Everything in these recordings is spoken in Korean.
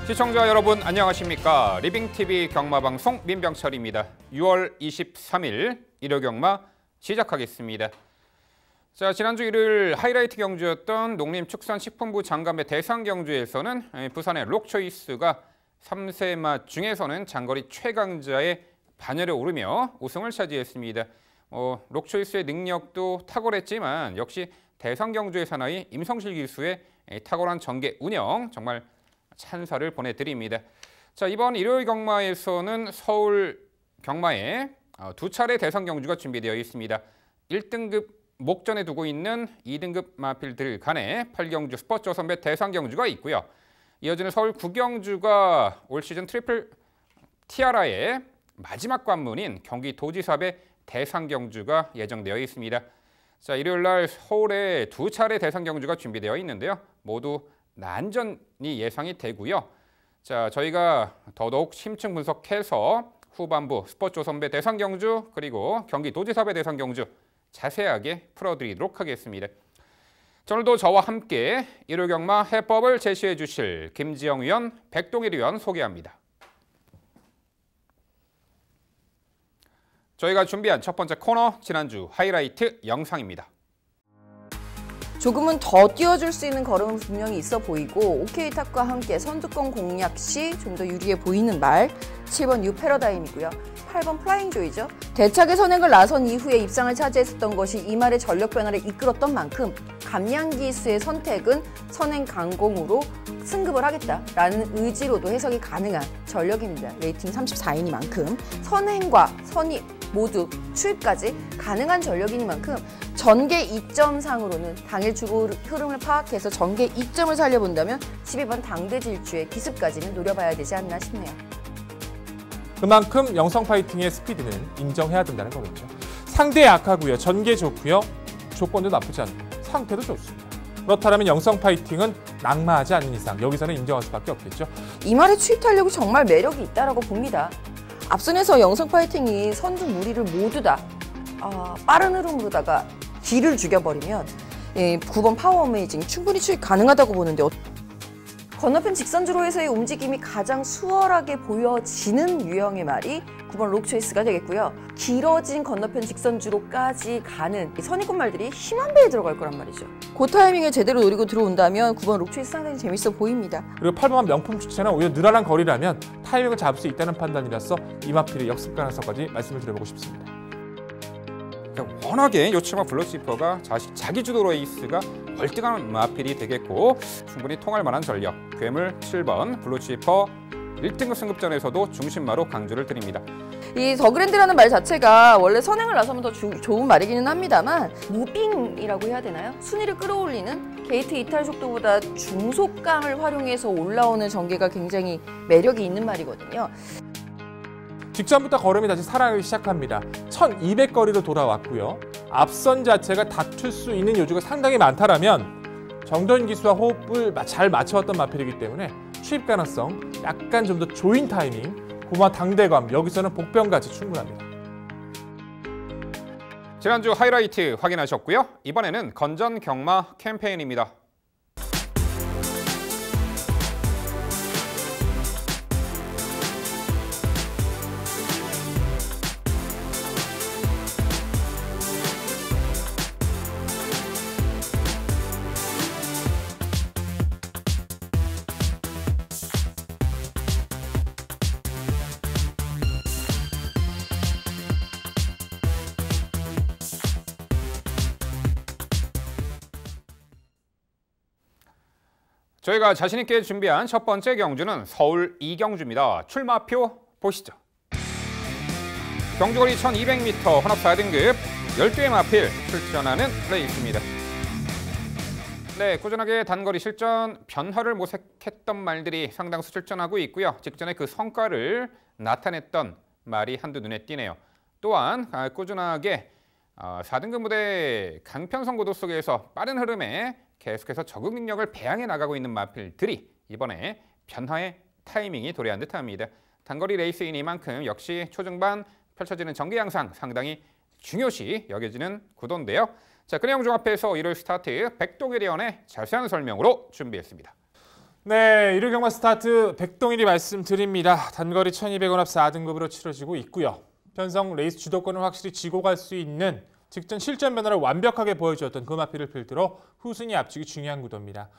시청자 여러분 안녕하십니까? 리빙TV 경마방송 민병철입니다. 6월 23일 일요 경마 시작하겠습니다. 자, 지난주 일요일 하이라이트 경주였던 농림축산식품부 장감의 대상 경주에서는 부산의 록초이스가 3세마 중에서는 장거리 최강자의 반열에 오르며 우승을 차지했습니다. 록초이스의 능력도 탁월했지만 역시 대상 경주의 사나이 임성실 기수의 탁월한 전개 운영 정말 찬사를 보내드립니다. 자, 이번 일요일 경마에서는 서울 경마에 두 차례 대상 경주가 준비되어 있습니다. 1등급 목전에 두고 있는 2등급 마필들 간의 8경주 스포츠 선배 대상 경주가 있고요. 이어지는 서울 9경주가 올 시즌 트리플 티아라의 마지막 관문인 경기도지사배 대상 경주가 예정되어 있습니다. 자, 일요일 날 서울에 두 차례 대상 경주가 준비되어 있는데요. 모두 난전이 예상이 되고요. 자, 저희가 더더욱 심층 분석해서 후반부 스포츠 선배 대상 경주 그리고 경기도지사배 대상 경주 자세하게 풀어드리도록 하겠습니다. 오늘도 저와 함께 일요 경마 해법을 제시해 주실 김지영 위원, 백동일 위원 소개합니다. 저희가 준비한 첫 번째 코너 지난주 하이라이트 영상입니다. 조금은 더 띄워줄 수 있는 걸음은 분명히 있어 보이고 OK탑과 함께 선두권 공략 시 좀 더 유리해 보이는 말 7번 뉴 패러다임이고요. 8번 플라잉조이죠. 대차게 선행을 나선 이후에 입상을 차지했었던 것이 이 말의 전력 변화를 이끌었던 만큼 감량기수의 선택은 선행 강공으로 승급을 하겠다라는 의지로도 해석이 가능한 전력입니다. 레이팅 34이니만큼 선행과 선입 모두 추입까지 가능한 전력이니만큼 전개 2점상으로는 당일 주고 흐름을 파악해서 전개 2점을 살려본다면 12번 당대질주의 기습까지는 노려봐야 되지 않나 싶네요. 그만큼 영성 파이팅의 스피드는 인정해야 된다는 거겠죠. 상대 약하고요. 전개 좋고요. 조건도 나쁘지 않고 상태도 좋습니다. 그렇다면 영성 파이팅은 낙마하지 않는 이상 여기서는 인정할 수밖에 없겠죠. 이 말의 추입 탄력이 정말 매력이 있다고 봅니다. 앞선에서 영성 파이팅이 선두 무리를 모두 다 빠른 흐름으로다가 뒤를 죽여버리면 9번 파워 어메이징 충분히 추입 가능하다고 보는데 건너편 직선주로에서의 움직임이 가장 수월하게 보여지는 유형의 말이 9번 록초이스가 되겠고요. 길어진 건너편 직선주로까지 가는 선입권 말들이 힘한 배에 들어갈 거란 말이죠. 그 타이밍을 제대로 노리고 들어온다면 9번 록초이스 상당히 재밌어 보입니다. 그리고 8번 명품 주체는 오히려 늘어난 거리라면 타이밍을 잡을 수 있다는 판단이라서 이 마필의 역습 가능성까지 말씀을 드려보고 싶습니다. 워낙에 요츠마 블루치퍼가 자기 주도 레이스가 월등한 마필이 되겠고 충분히 통할 만한 전력. 괴물 7번 블루치퍼 1등급 승급전에서도 중심마로 강조를 드립니다. 이 더그랜드라는 말 자체가 원래 선행을 나서면 더 좋은 말이기는 합니다만 무빙이라고 해야 되나요? 순위를 끌어올리는 게이트 이탈 속도보다 중속감을 활용해서 올라오는 전개가 굉장히 매력이 있는 말이거든요. 직전부터 걸음이 다시 살아나기 시작합니다. 1200거리로 돌아왔고요. 앞선 자체가 다툴 수 있는 요주가 상당히 많다라면 정도현 기수와 호흡을 잘 맞춰왔던 마필이기 때문에 추입 가능성, 약간 좀 더 조인 타이밍, 고마 당대감, 여기서는 복병까지 충분합니다. 지난주 하이라이트 확인하셨고요. 이번에는 건전 경마 캠페인입니다. 저희가 자신 있게 준비한 첫 번째 경주는 서울 2경주입니다. 출마표 보시죠. 경주거리 1200m 혼합 4등급 12의 마필 출전하는 레이스입니다. 네, 꾸준하게 단거리 실전 변화를 모색했던 말들이 상당수 출전하고 있고요. 직전에 그 성과를 나타냈던 말이 한두 눈에 띄네요. 또한 꾸준하게 4등급 무대 강평선 고도 속에서 빠른 흐름에 계속해서 적응 능력을 배양해 나가고 있는 마필들이 이번에 변화의 타이밍이 도래한 듯합니다. 단거리 레이스이니만큼 역시 초중반 펼쳐지는 전개 양상 상당히 중요시 여겨지는 구도인데요. 자, 그 내용 종합해서 일요일 스타트 백동일 위원의 자세한 설명으로 준비했습니다. 네, 1호 경마 스타트 백동일이 말씀드립니다. 단거리 1200원 앞 4등급으로 치러지고 있고요. 편성 레이스 주도권을 확실히 쥐고 갈 수 있는 직전 실전 변화를 완벽하게 보여주었던 그 마필을 필두로 후순위 앞지기 중요한 구도입니다.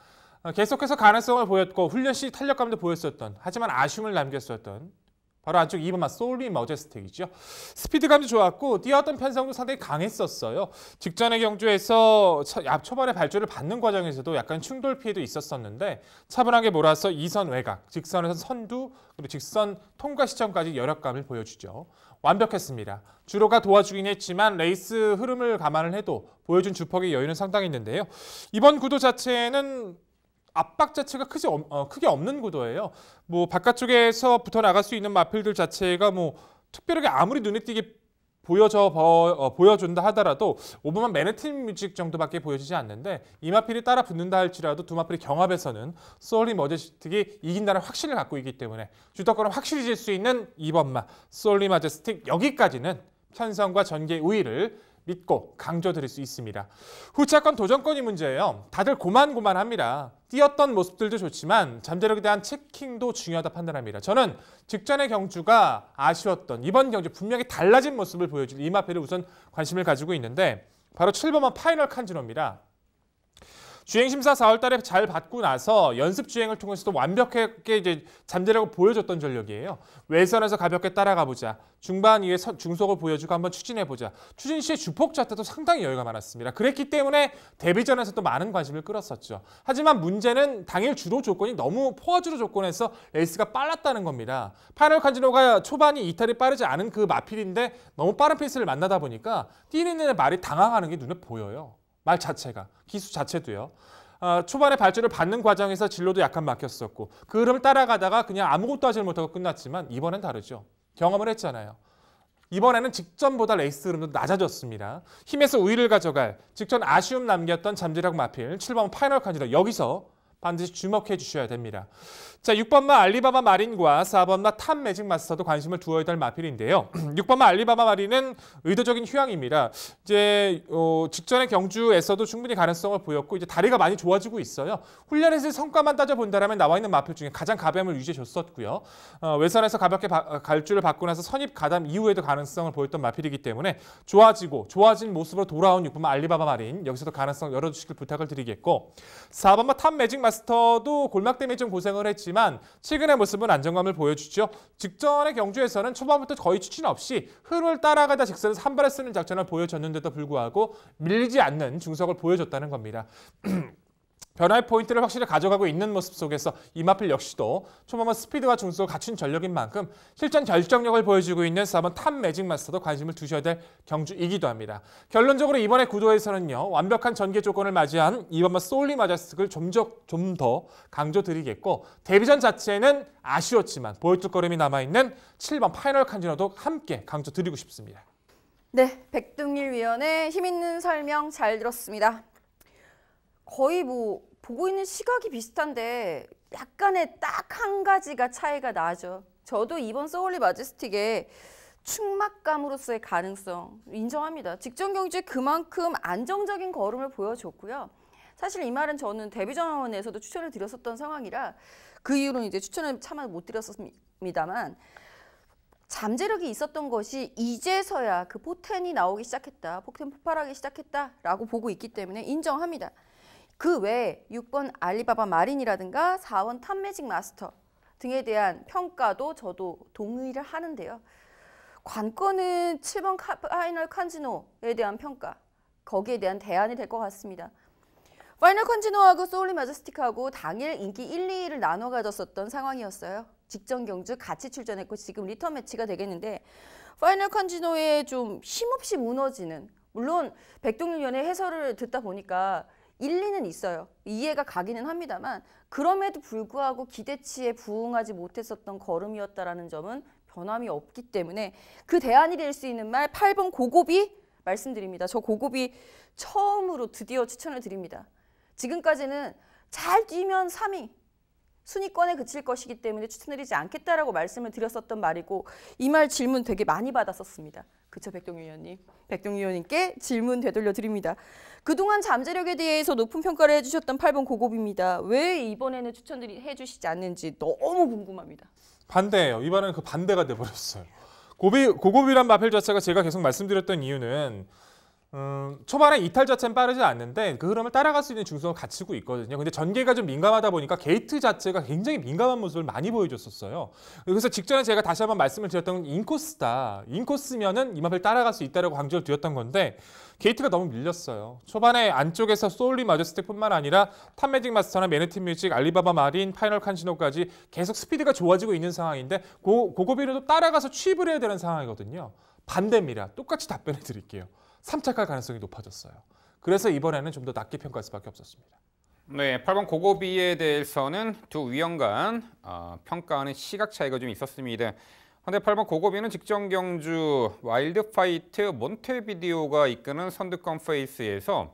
계속해서 가능성을 보였고 훈련 시 탄력감도 보였었던, 하지만 아쉬움을 남겼었던 바로 안쪽 2번마 솔리 머제스틱이죠. 스피드감도 좋았고 뛰어왔던 편성도 상당히 강했었어요. 직전의 경주에서 초반에 발주를 받는 과정에서도 약간 충돌 피해도 있었었는데 차분하게 몰아서 2선 외곽, 직선에서 선두, 그리고 직선 통과 시점까지 여력감을 보여주죠. 완벽했습니다. 주로가 도와주긴 했지만 레이스 흐름을 감안을 해도 보여준 주폭의 여유는 상당히 있는데요. 이번 구도 자체는 압박 자체가 크게 없는 구도예요. 뭐 바깥쪽에서 붙어 나갈 수 있는 마필들 자체가 뭐 특별하게 아무리 눈에 띄게 보여준다 하더라도 5번만 매너팀 뮤직 정도밖에 보여지지 않는데 이 마필이 따라 붙는다 할지라도 두 마필의 경합에서는 솔리 머제스틱이 이긴다는 확신을 갖고 있기 때문에 주도권을 확실히 질 수 있는 2번마 솔리 머제스틱, 여기까지는 편성과 전개 우위를 믿고 강조드릴 수 있습니다. 후차권 도전권이 문제예요. 다들 고만고만합니다. 뛰었던 모습들도 좋지만 잠재력에 대한 체킹도 중요하다 판단합니다. 저는 직전의 경주가 아쉬웠던 이번 경주 분명히 달라진 모습을 보여줄 이 마필을 우선 관심을 가지고 있는데 바로 7번만 파이널 칸즈노입니다. 주행심사 4월 달에 잘 받고 나서 연습 주행을 통해서도 완벽하게 이제 잠재력을 보여줬던 전력이에요. 외선에서 가볍게 따라가 보자. 중반 이후에 중속을 보여주고 한번 추진해보자. 추진 시의 주폭 자체도 상당히 여유가 많았습니다. 그랬기 때문에 데뷔전에서도 많은 관심을 끌었었죠. 하지만 문제는 당일 주로 조건이 너무 포화주로 조건에서 레이스가 빨랐다는 겁니다. 파이널 칸지노가 초반이 이탈이 빠르지 않은 그 마필인데 너무 빠른 페이스를 만나다 보니까 뛰는 애의 말이 당황하는 게 눈에 보여요. 말 자체가, 기수 자체도요. 초반에 발주를 받는 과정에서 진로도 약간 막혔었고 그 흐름을 따라가다가 그냥 아무것도 하지 못하고 끝났지만 이번엔 다르죠. 경험을 했잖아요. 이번에는 직전보다 레이스 흐름도 낮아졌습니다. 힘에서 우위를 가져갈 직전 아쉬움 남겼던 잠재력 마필 7번 파이널 칸지노, 여기서 반드시 주목해 주셔야 됩니다. 자, 6번마 알리바바 마린과 4번마 탑 매직 마스터도 관심을 두어야 될 마필인데요. 6번마 알리바바 마린은 의도적인 휴양입니다. 이제 직전의 경주에서도 충분히 가능성을 보였고 이제 다리가 많이 좋아지고 있어요. 훈련에서의 성과만 따져본다면 나와 있는 마필 중에 가장 가뱀을 유지해 줬었고요. 외선에서 가볍게 갈주를 받고 나서 선입 가담 이후에도 가능성을 보였던 마필이기 때문에 좋아진 모습으로 돌아온 6번마 알리바바 마린, 여기서도 가능성 열어주시길 부탁을 드리겠고 4번마 탑 매직 마스터도 골막 때문에 좀 고생을 했지만 최근의 모습은 안정감을 보여주죠. 직전의 경주에서는 초반부터 거의 추진 없이 흐름을 따라가다 직선에서 한 발에 쓰는 작전을 보여줬는데도 불구하고 밀리지 않는 중석을 보여줬다는 겁니다. 변화의 포인트를 확실히 가져가고 있는 모습 속에서 이 마필 역시도 초반만 스피드와 중속을 갖춘 전력인 만큼 실전 결정력을 보여주고 있는 4번 탑 매직 마스터도 관심을 두셔야 될 경주이기도 합니다. 결론적으로 이번의 구도에서는요, 완벽한 전개 조건을 맞이한 2번마 솔리 마제스틱을 좀 더 강조드리겠고 데뷔전 자체는 아쉬웠지만 보여줄 걸음이 남아있는 7번 파이널 칸지노도 함께 강조드리고 싶습니다. 네, 백동일 위원의 힘있는 설명 잘 들었습니다. 거의 뭐 보고 있는 시각이 비슷한데 약간의 딱 한 가지가 차이가 나죠. 저도 이번 소울리 마제스틱의 충막감으로서의 가능성 인정합니다. 직전 경주에 그만큼 안정적인 걸음을 보여줬고요. 사실 이 말은 저는 데뷔전에서도 추천을 드렸었던 상황이라 그 이후로는 이제 추천을 차마 못 드렸습니다만 잠재력이 있었던 것이 이제서야 그 포텐이 나오기 시작했다, 포텐 폭발하기 시작했다라고 보고 있기 때문에 인정합니다. 그 외에 6번 알리바바 마린이라든가 4번 탑 매직 마스터 등에 대한 평가도 저도 동의를 하는데요. 관건은 7번 파이널 칸지노에 대한 평가, 거기에 대한 대안이 될 것 같습니다. 파이널 칸지노하고 소울리 마제스틱하고 당일 인기 1, 2위를 나눠 가졌었던 상황이었어요. 직전 경주 같이 출전했고 지금 리턴 매치가 되겠는데 파이널 칸지노에 좀 힘없이 무너지는, 물론 백동일 위원의 해설을 듣다 보니까 일리는 있어요. 이해가 가기는 합니다만 그럼에도 불구하고 기대치에 부응하지 못했었던 걸음이었다라는 점은 변함이 없기 때문에 그 대안이 될 수 있는 말 8번 고고비 말씀드립니다. 저 고고비 처음으로 드디어 추천을 드립니다. 지금까지는 잘 뛰면 3위, 순위권에 그칠 것이기 때문에 추천드리지 않겠다라고 말씀을 드렸었던 말이고 이 말 질문 되게 많이 받았었습니다. 그쵸, 백동희 의원님? 백동희 의원님께 질문 되돌려 드립니다. 그동안 잠재력에 대해서 높은 평가를 해주셨던 8번 고고비입니다. 왜 이번에는 추천해 주시지 않는지 너무 궁금합니다. 반대예요. 이번에는 그 반대가 돼버렸어요. 고고비란 마필 자체가 제가 계속 말씀드렸던 이유는 초반에 이탈 자체는 빠르지 않는데 그 흐름을 따라갈 수 있는 중성을 갖추고 있거든요. 근데 전개가 좀 민감하다 보니까 게이트 자체가 굉장히 민감한 모습을 많이 보여줬었어요. 그래서 직전에 제가 다시 한번 말씀을 드렸던 건 인코스다. 인코스면은 이 마필 따라갈 수 있다라고 강조를 드렸던 건데 게이트가 너무 밀렸어요. 초반에 안쪽에서 소울리 마제스틱뿐만 아니라 탑매직 마스터나 매너틴 뮤직, 알리바바 마린, 파이널 칸시노까지 계속 스피드가 좋아지고 있는 상황인데 고고비를 따라가서 취입을 해야 되는 상황이거든요. 반대입니다. 똑같이 답변해 드릴게요. 3착할 가능성이 높아졌어요. 그래서 이번에는 좀 더 낮게 평가할 수밖에 없었습니다. 네, 8번 고고비에 대해서는 두 위원 간 평가하는 시각 차이가 좀 있었습니다. 그런데 8번 고고비는 직전 경주 와일드파이트 몬테비디오가 이끄는 선두권 페이스에서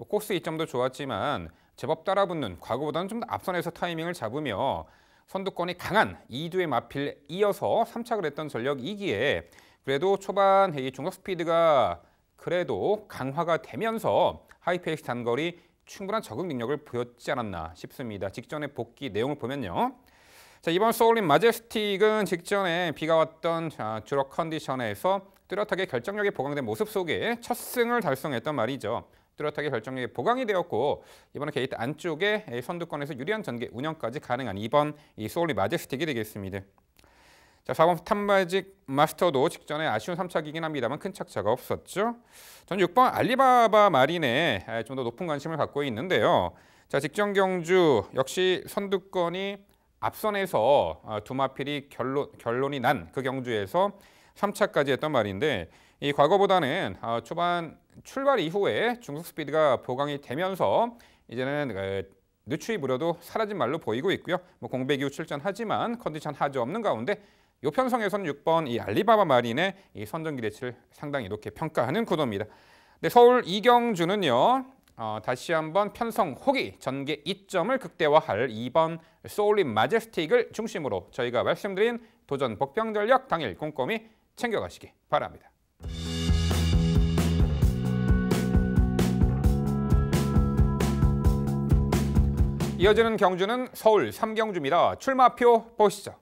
코스 이점도 좋았지만 제법 따라붙는 과거보다는 좀 더 앞선에서 타이밍을 잡으며 선두권이 강한 2두의 마필 이어서 3착을 했던 전력이기에 그래도 초반 이 중속 스피드가 그래도 강화가 되면서 하이페이스 단거리 충분한 적응 능력을 보였지 않았나 싶습니다. 직전의 복귀 내용을 보면요. 자, 이번 소울린 마제스틱은 직전에 비가 왔던 주력 컨디션에서 뚜렷하게 결정력이 보강된 모습 속에 첫 승을 달성했던 말이죠. 뚜렷하게 결정력이 보강이 되었고 이번에 게이트 안쪽에 선두권에서 유리한 전개 운영까지 가능한 이번 이 소울린 마제스틱이 되겠습니다. 자, 4번 탑매직 마스터도 직전에 아쉬운 3착이긴 합니다만 큰 착자가 없었죠. 저는 6번 알리바바 마린에 좀 더 높은 관심을 갖고 있는데요. 자, 직전 경주 역시 선두권이 앞선에서 두 마필이 결론이 난 그 경주에서 3착까지 했던 말인데 이 과거보다는 초반 출발 이후에 중속 스피드가 보강이 되면서 이제는 늦추이 무려도 사라진 말로 보이고 있고요. 공백 이후 출전하지만 컨디션 하주 없는 가운데 이 편성에서는 6번 이 알리바바 마린의 이 선전 기대치를 상당히 높게 평가하는 구도입니다. 네, 서울 이경주는요. 다시 한번 편성 호기 전개 이점을 극대화할 2번 소울린 마제스틱을 중심으로 저희가 말씀드린 도전 복병 전력 당일 꼼꼼히 챙겨가시기 바랍니다. 이어지는 경주는 서울 3경주입니다. 출마표 보시죠.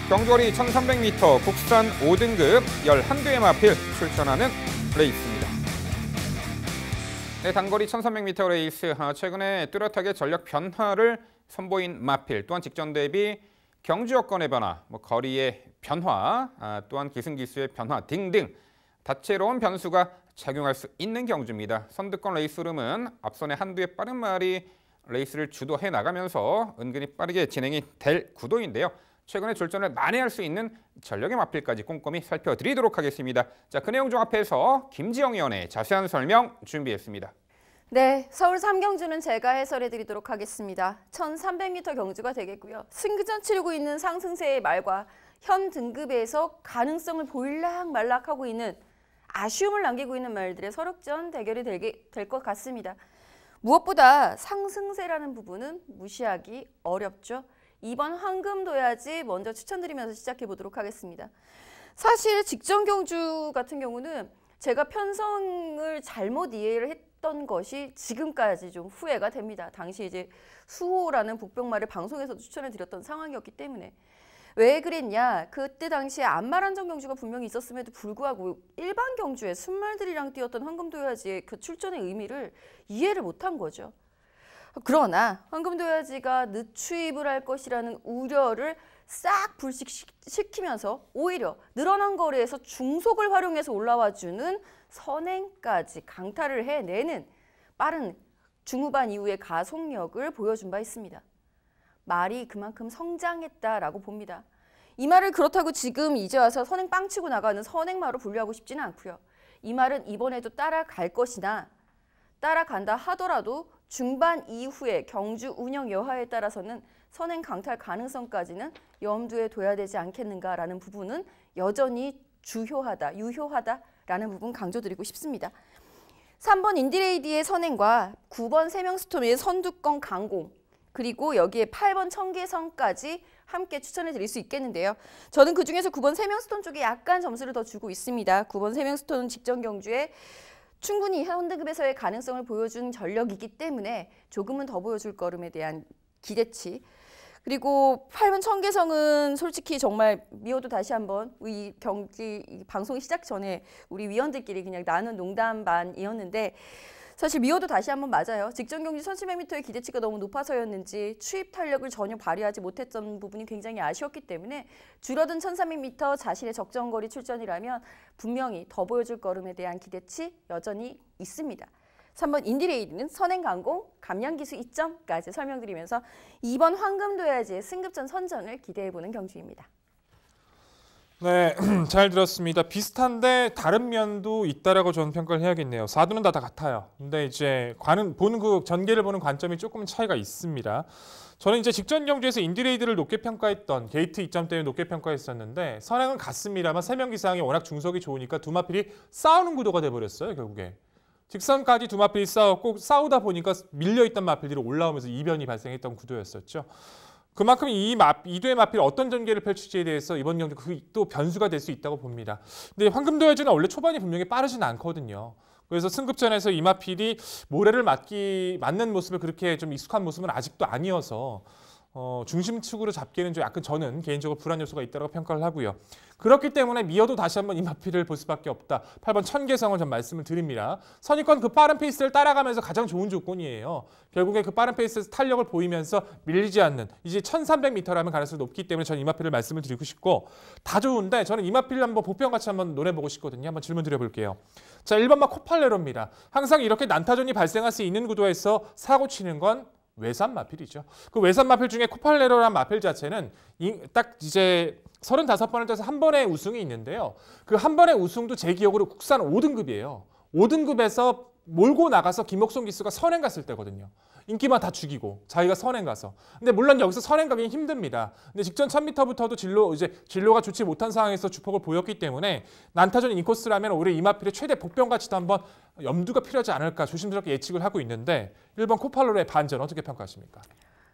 경주거리 1300m 국산 5등급 11대의 마필 출전하는 레이스입니다. 네, 단거리 1300m 레이스 최근에 뚜렷하게 전력 변화를 선보인 마필 또한 직전 대비 경주 여건의 변화, 거리의 변화, 또한 기승기수의 변화 등등 다채로운 변수가 작용할 수 있는 경주입니다. 선두권 레이스 흐름은 앞선의 한두의 빠른 말이 레이스를 주도해 나가면서 은근히 빠르게 진행이 될 구도인데요. 최근에 출전을 만회할 수 있는 전력의 마필까지 꼼꼼히 살펴드리도록 하겠습니다. 자, 그 내용 종합해서 김지영 의원의 자세한 설명 준비했습니다. 네, 서울 3경주는 제가 해설해드리도록 하겠습니다. 1300m 경주가 되겠고요. 승기전 치르고 있는 상승세의 말과 현 등급에서 가능성을 보일락말락하고 있는 아쉬움을 남기고 있는 말들의 서력전 대결이 될 것 같습니다. 무엇보다 상승세라는 부분은 무시하기 어렵죠. 이번 황금도야지 먼저 추천드리면서 시작해 보도록 하겠습니다. 사실 직전 경주 같은 경우는 제가 편성을 잘못 이해를 했던 것이 지금까지 좀 후회가 됩니다. 당시 이제 수호라는 복병말을 방송에서도 추천을 드렸던 상황이었기 때문에. 왜 그랬냐? 그때 당시에 안말안정 경주가 분명히 있었음에도 불구하고 일반 경주에 순말들이랑 뛰었던 황금도야지의 그 출전의 의미를 이해를 못한 거죠. 그러나 황금도야지가 늦추입을 할 것이라는 우려를 싹 불식시키면서 오히려 늘어난 거리에서 중속을 활용해서 올라와주는 선행까지 강타를 해내는 빠른 중후반 이후의 가속력을 보여준 바 있습니다. 말이 그만큼 성장했다라고 봅니다. 이 말을 그렇다고 지금 이제 와서 선행 빵치고 나가는 선행마로 분류하고 싶지는 않고요. 이 말은 이번에도 따라갈 것이나 따라간다 하더라도 중반 이후에 경주 운영 여하에 따라서는 선행 강탈 가능성까지는 염두에 둬야 되지 않겠는가라는 부분은 여전히 주효하다, 유효하다라는 부분 강조드리고 싶습니다. 3번 인디레이디의 선행과 9번 세명스톰의 선두권 강공, 그리고 여기에 8번 청계성까지 함께 추천해 드릴 수 있겠는데요. 저는 그중에서 9번 세명스톤 쪽에 약간 점수를 더 주고 있습니다. 9번 세명스톤은 직전 경주에 충분히 현대급에서의 가능성을 보여준 전력이기 때문에 조금은 더 보여줄 걸음에 대한 기대치. 그리고 8번 청계성은 솔직히 정말 미워도 다시 한번 이 경기 방송 시작 전에 우리 위원들끼리 그냥 나눈 농담 반이었는데 사실 미워도 다시 한번 맞아요. 직전 경주 1700m의 기대치가 너무 높아서였는지 추입 탄력을 전혀 발휘하지 못했던 부분이 굉장히 아쉬웠기 때문에 줄어든 1300m 자신의 적정거리 출전이라면 분명히 더 보여줄 걸음에 대한 기대치 여전히 있습니다. 3번 인디레이드는 선행강공, 감량기수 2점까지 설명드리면서 2번 황금도야지의 승급전 선전을 기대해보는 경주입니다. 네, 잘 들었습니다. 비슷한데 다른 면도 있다라고 저는 평가를 해야겠네요. 4두는 다 같아요. 근데 이제 보는 그 전개를 보는 관점이 조금 차이가 있습니다. 저는 이제 직전 경주에서 인디레이드를 높게 평가했던 게이트 2점 때문에 높게 평가했었는데 선행은 같습니다만 3명 기상이 워낙 중속이 좋으니까 두 마필이 싸우는 구도가 돼버렸어요, 결국에. 직선까지 두 마필이 싸웠고 싸우다 보니까 밀려있던 마필들이 올라오면서 이변이 발생했던 구도였었죠. 그만큼 이 두의 마필 어떤 전개를 펼칠지에 대해서 이번 경주 또 변수가 될 수 있다고 봅니다. 근데 황금도야지는 원래 초반이 분명히 빠르진 않거든요. 그래서 승급전에서 이 마필이 모래를 맞는 모습을 그렇게 좀 익숙한 모습은 아직도 아니어서 중심축으로 잡기에는 좀 약간 저는 개인적으로 불안 요소가 있다고 평가를 하고요. 그렇기 때문에 미어도 다시 한번 이 마필을 볼 수밖에 없다. 8번 천계성을 좀 말씀을 드립니다. 선입권 그 빠른 페이스를 따라가면서 가장 좋은 조건이에요. 결국에 그 빠른 페이스에서 탄력을 보이면서 밀리지 않는 이제 1300m라면 가능성이 높기 때문에 저는 이 마필을 말씀을 드리고 싶고 다 좋은데 저는 이 마필을 한번 보편같이 한번 논해보고 싶거든요. 한번 질문 드려볼게요. 자, 1번마 코팔레로입니다. 항상 이렇게 난타전이 발생할 수 있는 구도에서 사고 치는 건 외산 마필이죠. 그 외산 마필 중에 코팔레로란 마필 자체는 딱 이제 35번을 떠서 한 번의 우승이 있는데요. 그 한 번의 우승도 제 기억으로 국산 5등급이에요. 5등급에서 몰고 나가서 김옥송 기수가 선행 갔을 때거든요. 인기만 다 죽이고 자기가 선행 가서. 근데 물론 여기서 선행 가긴 힘듭니다. 근데 직전 1000m부터도 진로가 좋지 못한 상황에서 주폭을 보였기 때문에 난타전 인코스라면 올해 이마필의 최대 복병가치도 한번 염두가 필요하지 않을까 조심스럽게 예측을 하고 있는데 1번 코팔로의 반전 어떻게 평가하십니까?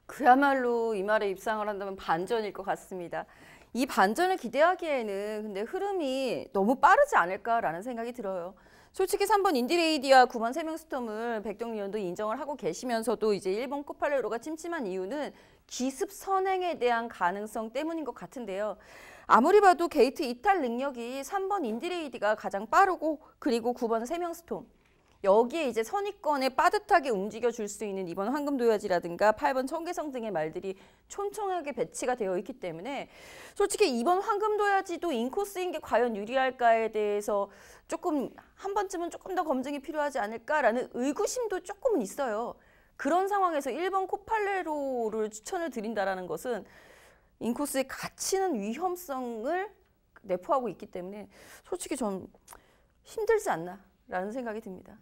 그야말로 이 말에 입상을 한다면 반전일 것 같습니다. 이 반전을 기대하기에는 근데 흐름이 너무 빠르지 않을까라는 생각이 들어요. 솔직히 3번 인디레이디와 9번 세명스톰을 백동위원도 인정을 하고 계시면서도 이제 1번 코팔레로가 찜찜한 이유는 기습 선행에 대한 가능성 때문인 것 같은데요. 아무리 봐도 게이트 이탈 능력이 3번 인디레이디가 가장 빠르고 그리고 9번 세명스톰 여기에 이제 선입권에 빠듯하게 움직여줄 수 있는 2번 황금도야지라든가 8번 청계성 등의 말들이 촘촘하게 배치가 되어 있기 때문에 솔직히 2번 황금도야지도 인코스인 게 과연 유리할까에 대해서 조금 한 번쯤은 조금 더 검증이 필요하지 않을까라는 의구심도 조금은 있어요. 그런 상황에서 1번 코팔레로를 추천을 드린다는 것은 인코스에 갇히는 위험성을 내포하고 있기 때문에 솔직히 좀 힘들지 않나라는 생각이 듭니다.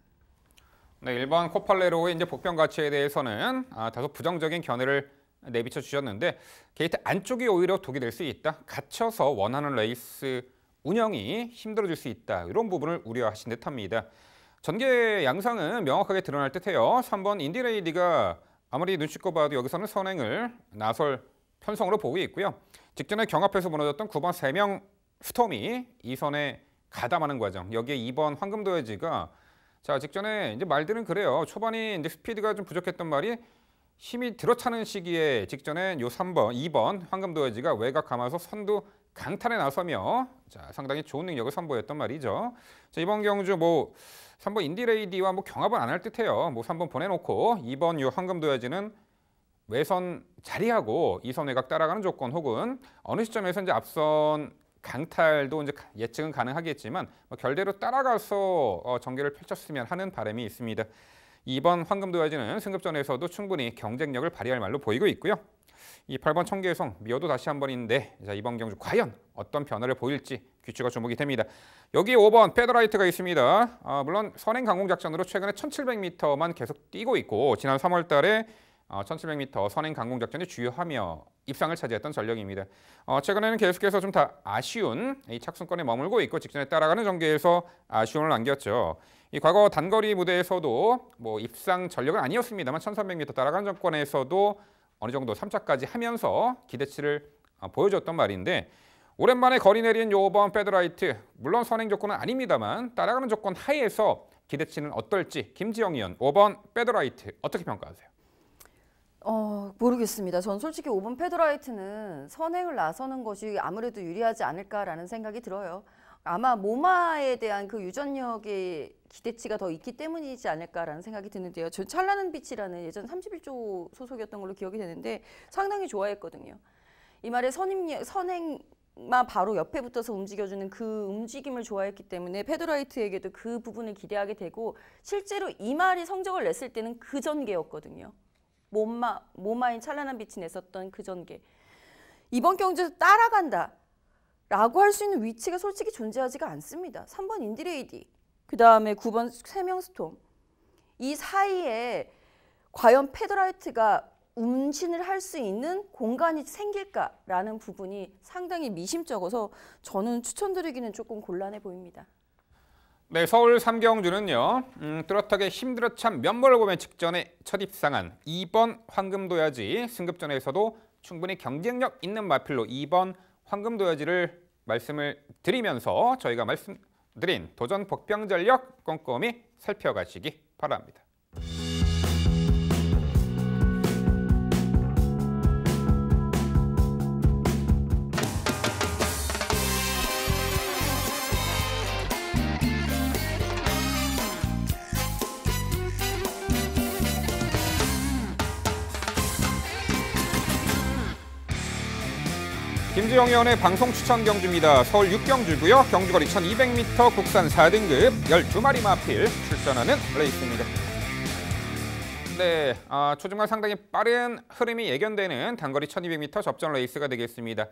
네, 1번 코팔레로의 이제 복병 가치에 대해서는 다소 부정적인 견해를 내비쳐 주셨는데 게이트 안쪽이 오히려 독이 될 수 있다. 갇혀서 원하는 레이스 운영이 힘들어질 수 있다. 이런 부분을 우려하신 듯합니다. 전개 양상은 명확하게 드러날 듯해요. 3번 인디레이디가 아무리 눈치껏 봐도 여기서는 선행을 나설 편성으로 보고 있고요. 직전에 경합에서 무너졌던 9번 3명 스톰이 이 선에 가담하는 과정. 여기에 2번 황금도야지가 자, 직전에 이제 말들은 그래요. 초반이 이제 스피드가 좀 부족했던 말이 힘이 들어차는 시기에 직전에 요 3번, 2번 황금도야지가 외곽 감아서 선두 강탈에 나서며 자, 상당히 좋은 능력을 선보였던 말이죠. 자, 이번 경주 3번 인디레이디와 경합은 안 할 듯해요. 3번 보내놓고 2번 요 황금도야지는 외선 자리하고 2선 외곽 따라가는 조건 혹은 어느 시점에서 이제 앞선 강탈도 이제 예측은 가능하겠지만 결대로 따라가서 전개를 펼쳤으면 하는 바람이 있습니다. 2번 황금도야지는 승급전에서도 충분히 경쟁력을 발휘할 말로 보이고 있고요. 이 8번 청계성 미어도 다시 한 번인데 자, 이번 경주 과연 어떤 변화를 보일지 귀추가 주목이 됩니다. 여기 5번 페더라이트가 있습니다. 물론 선행 강공 작전으로 최근에 1700m만 계속 뛰고 있고 지난 3월 달에 1700m 선행 강공 작전이 주요하며 입상을 차지했던 전력입니다. 최근에는 계속해서 좀 다 아쉬운 이 착순권에 머물고 있고 직전에 따라가는 전개에서 아쉬움을 남겼죠. 이 과거 단거리 무대에서도 입상 전력은 아니었습니다만 1300m 따라가는 정권에서도 어느 정도 3차까지 하면서 기대치를 보여줬던 말인데 오랜만에 거리 내린 요 5번 패드라이트 물론 선행 조건은 아닙니다만 따라가는 조건 하에서 기대치는 어떨지 김지영 의원 5번 패드라이트 어떻게 평가하세요? 모르겠습니다. 전 솔직히 5번 패드라이트는 선행을 나서는 것이 아무래도 유리하지 않을까라는 생각이 들어요. 아마 모마에 대한 그 유전력의 기대치가 더 있기 때문이지 않을까라는 생각이 드는데요. 저 찬란한 빛이라는 예전 31조 소속이었던 걸로 기억이 되는데 상당히 좋아했거든요. 이 말에 선행만 바로 옆에 붙어서 움직여주는 그 움직임을 좋아했기 때문에 패드라이트에게도 그 부분을 기대하게 되고 실제로 이 말이 성적을 냈을 때는 그 전개였거든요. 모마인 찬란한 빛이 냈었던 그 전개. 이번 경주에서 따라간다 라고 할 수 있는 위치가 솔직히 존재하지가 않습니다. 3번 인디레이디, 그 다음에 9번 세명스톰. 이 사이에 과연 패드라이트가 운신을 할 수 있는 공간이 생길까라는 부분이 상당히 미심쩍어서 저는 추천드리기는 조금 곤란해 보입니다. 네, 서울 3경주는요. 뚜렷하게 힘들어찬 면모를 보면 직전에 첫 입상한 2번 황금도야지 승급전에서도 충분히 경쟁력 있는 마필로 2번 황금도야지를 말씀을 드리면서 저희가 말씀드린 도전 복병 전력 꼼꼼히 살펴가시기 바랍니다. 김지영 의원의 방송 추천 경주입니다. 서울 6경주고요. 경주거리 1200m 국산 4등급 12마리 마필 출전하는 레이스입니다. 네, 초중반 상당히 빠른 흐름이 예견되는 단거리 1200m 접전 레이스가 되겠습니다.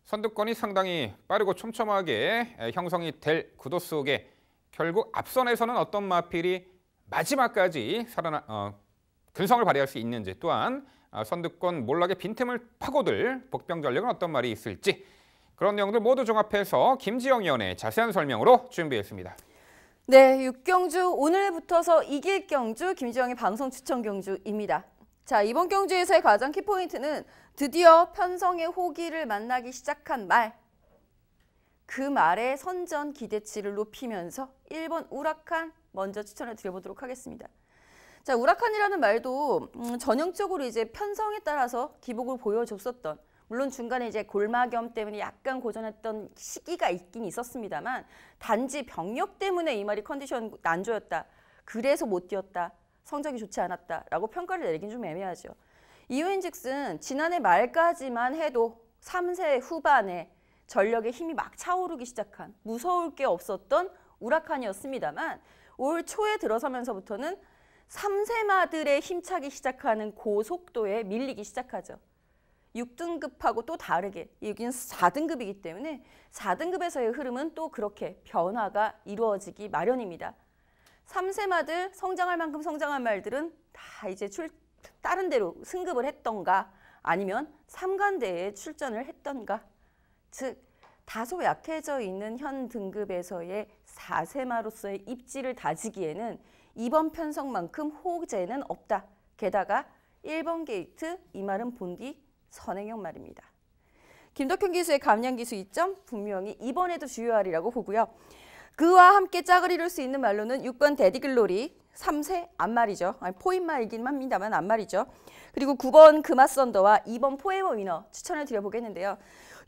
선두권이 상당히 빠르고 촘촘하게 형성이 될 구도 속에 결국 앞선에서는 어떤 마필이 마지막까지 근성을 발휘할 수 있는지 또한 선두권 몰락의 빈틈을 파고들 복병 전력은 어떤 말이 있을지 그런 내용들 모두 종합해서 김지영 의원의 자세한 설명으로 준비했습니다. 네, 6경주 오늘부터서 이길 경주 김지영의 방송 추천 경주입니다. 자, 이번 경주에서의 가장 키포인트는 드디어 편성의 호기를 만나기 시작한 말. 그 말의 선전 기대치를 높이면서 1번 우라칸 먼저 추천을 드려보도록 하겠습니다. 자, 우라칸이라는 말도 전형적으로 이제 편성에 따라서 기복을 보여줬었던, 물론 중간에 이제 골마겸 때문에 약간 고전했던 시기가 있긴 있었습니다만 단지 병력 때문에 이 말이 컨디션 난조였다. 그래서 못 뛰었다. 성적이 좋지 않았다라고 평가를 내리긴 좀 애매하죠. 이유인즉슨 지난해 말까지만 해도 3세 후반에 전력의 힘이 막 차오르기 시작한 무서울 게 없었던 우라칸이었습니다만 올 초에 들어서면서부터는 3세마들의 힘차기 시작하는 고속도에 밀리기 시작하죠. 6등급하고 또 다르게 여기는 4등급이기 때문에 4등급에서의 흐름은 또 그렇게 변화가 이루어지기 마련입니다. 3세마들 성장할 만큼 성장한 말들은 다 이제 다른 데로 승급을 했던가 아니면 3관대에 출전을 했던가, 즉 다소 약해져 있는 현 등급에서의 4세마로서의 입지를 다지기에는 이번 편성만큼 호재는 없다. 게다가 1번 게이트 이 말은 본디 선행형 말입니다. 김덕현 기수의 감량기수 2점 분명히 이번에도 주요하리라고 보고요. 그와 함께 짝을 이룰 수 있는 말로는 6번 데디글로리 3세 앞말이죠. 포인말이긴 합니다만 앞말이죠. 그리고 9번 금화썬더와 2번 포에버 위너 추천을 드려보겠는데요.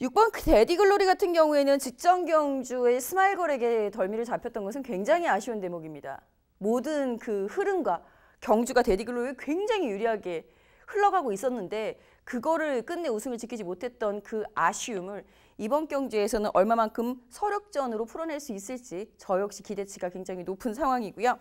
6번 데디글로리 같은 경우에는 직전 경주의 스마일걸에게 덜미를 잡혔던 것은 굉장히 아쉬운 대목입니다. 모든 그 흐름과 경주가 데디글로리에 굉장히 유리하게 흘러가고 있었는데 그거를 끝내 우승을 지키지 못했던 그 아쉬움을 이번 경주에서는 얼마만큼 서력전으로 풀어낼 수 있을지 저 역시 기대치가 굉장히 높은 상황이고요.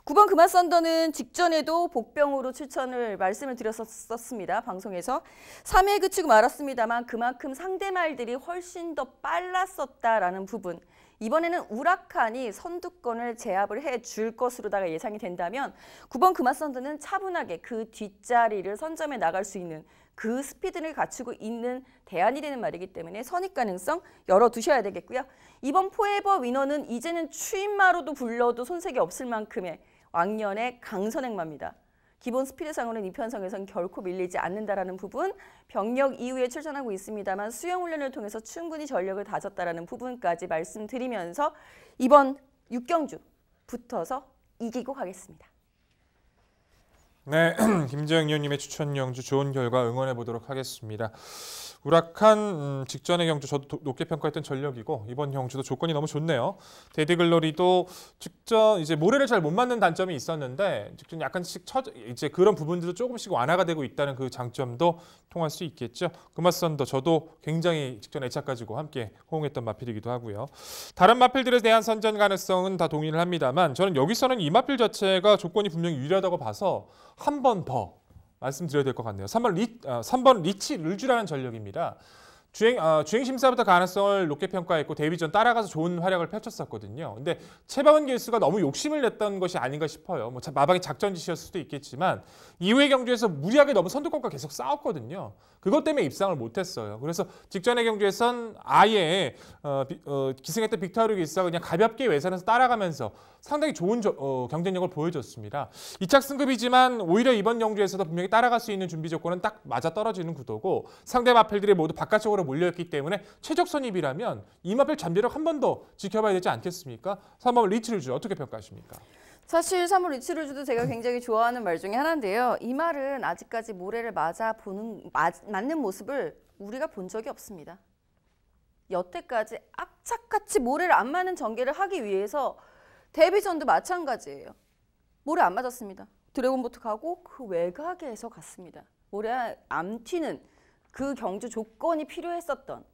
9번 금화썬더는 직전에도 복병으로 출전을 말씀을 드렸었습니다. 방송에서. 3회 그치고 말았습니다만 그만큼 상대말들이 훨씬 더 빨랐었다라는 부분. 이번에는 우라칸이 선두권을 제압을 해줄 것으로다가 예상이 된다면 9번 금화썬더는 차분하게 그 뒷자리를 선점해 나갈 수 있는 그 스피드를 갖추고 있는 대안이 되는 말이기 때문에 선입 가능성 열어두셔야 되겠고요. 이번 포에버 위너는 이제는 추임마로도 불러도 손색이 없을 만큼의 왕년의 강선행마입니다. 기본 스피드상으로는 이 편성에선 결코 밀리지 않는다라는 부분, 병력 이후에 출전하고 있습니다만 수영 훈련을 통해서 충분히 전력을 다졌다라는 부분까지 말씀드리면서 이번 6경주 붙어서 이기고 가겠습니다. 네, 김재영 의원님의 추천 경주 좋은 결과 응원해 보도록 하겠습니다. 우라칸 직전의 경주 저도 높게 평가했던 전력이고 이번 경주도 조건이 너무 좋네요. 데디글로리도 직전 이제 모래를 잘 못 맞는 단점이 있었는데 직전 약간씩 이제 그런 부분들도 조금씩 완화가 되고 있다는 그 장점도 통할 수 있겠죠. 금화선도 저도 굉장히 직전 애착 가지고 함께 호응했던 마필이기도 하고요. 다른 마필들에 대한 선전 가능성은 다 동의를 합니다만 저는 여기서는 이 마필 자체가 조건이 분명히 유리하다고 봐서 한 번 더 말씀드려야 될 것 같네요. 3번 리치 룰주라는 전력입니다. 주행 심사부터 가능성을 높게 평가했고 데뷔 전 따라가서 좋은 활약을 펼쳤었거든요. 근데 최바은 길수가 너무 욕심을 냈던 것이 아닌가 싶어요. 뭐 마방의 작전지시였을 수도 있겠지만 이후의 경주에서 무리하게 너무 선두권과 계속 싸웠거든요. 그것 때문에 입상을 못했어요. 그래서 직전의 경주에선 아예 기승했던 빅토르 길수가 그냥 가볍게 외선에서 따라가면서 상당히 좋은 경쟁력을 보여줬습니다. 2착 승급이지만 오히려 이번 경주에서도 분명히 따라갈 수 있는 준비 조건은 딱 맞아떨어지는 구도고 상대 마필들이 모두 바깥쪽으로 몰려있기 때문에 최적 선입이라면 이 마필 잠재력 한 번 더 지켜봐야 되지 않겠습니까? 3번 리츠루즈 어떻게 평가하십니까? 사실 3번 리츠루즈도 제가 굉장히 좋아하는 말 중에 하나인데요. 이 말은 아직까지 모래를 맞는 모습을 우리가 본 적이 없습니다. 여태까지 악착같이 모래를 안 맞는 전개를 하기 위해서 데뷔전도 마찬가지예요. 모래 안 맞았습니다. 드래곤보트 가고 그 외곽에서 갔습니다. 모래 안 튀는 그 경주 조건이 필요했었던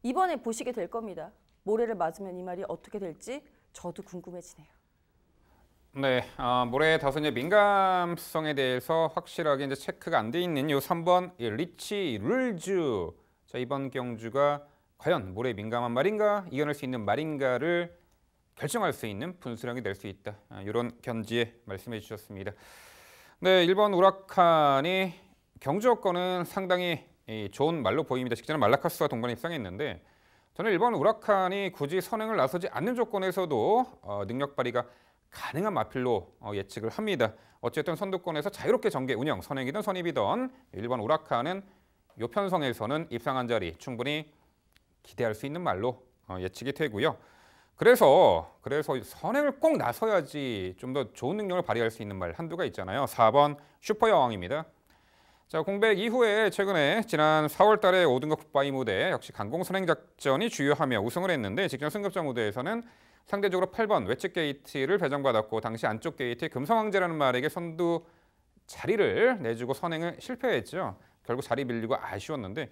이번에 보시게 될 겁니다. 모래를 맞으면 이 말이 어떻게 될지 저도 궁금해지네요. 네, 모래의 다소의 민감성에 대해서 확실하게 이제 체크가 안 돼 있는 이 3번 리치 룰즈. 자, 이번 경주가 과연 모래에 민감한 말인가, 이겨낼 수 있는 말인가를 결정할 수 있는 분수령이 될 수 있다. 이런 견지에 말씀해 주셨습니다. 네, 1번 우라칸이 경주 여건은 상당히 좋은 말로 보입니다. 직전에 말라카스와 동반 입상했는데 저는 1번 우라칸이 굳이 선행을 나서지 않는 조건에서도 능력 발휘가 가능한 마필로 예측을 합니다. 어쨌든 선두권에서 자유롭게 전개 운영, 선행이든 선입이든 1번 우라칸은 이 편성에서는 입상한 자리 충분히 기대할 수 있는 말로 예측이 되고요. 그래서 선행을 꼭 나서야지 좀 더 좋은 능력을 발휘할 수 있는 말 한두가 있잖아요. 4번 슈퍼여왕입니다. 자, 공백 이후에 최근에 지난 4월 달에 5등급 굿바이 무대 역시 강공 선행 작전이 주요하며 우승을 했는데 직전 승급자 무대에서는 상대적으로 8번 외측 게이트를 배정받았고 당시 안쪽 게이트에 금성왕제라는 말에게 선두 자리를 내주고 선행을 실패했죠. 결국 자리 밀리고 아쉬웠는데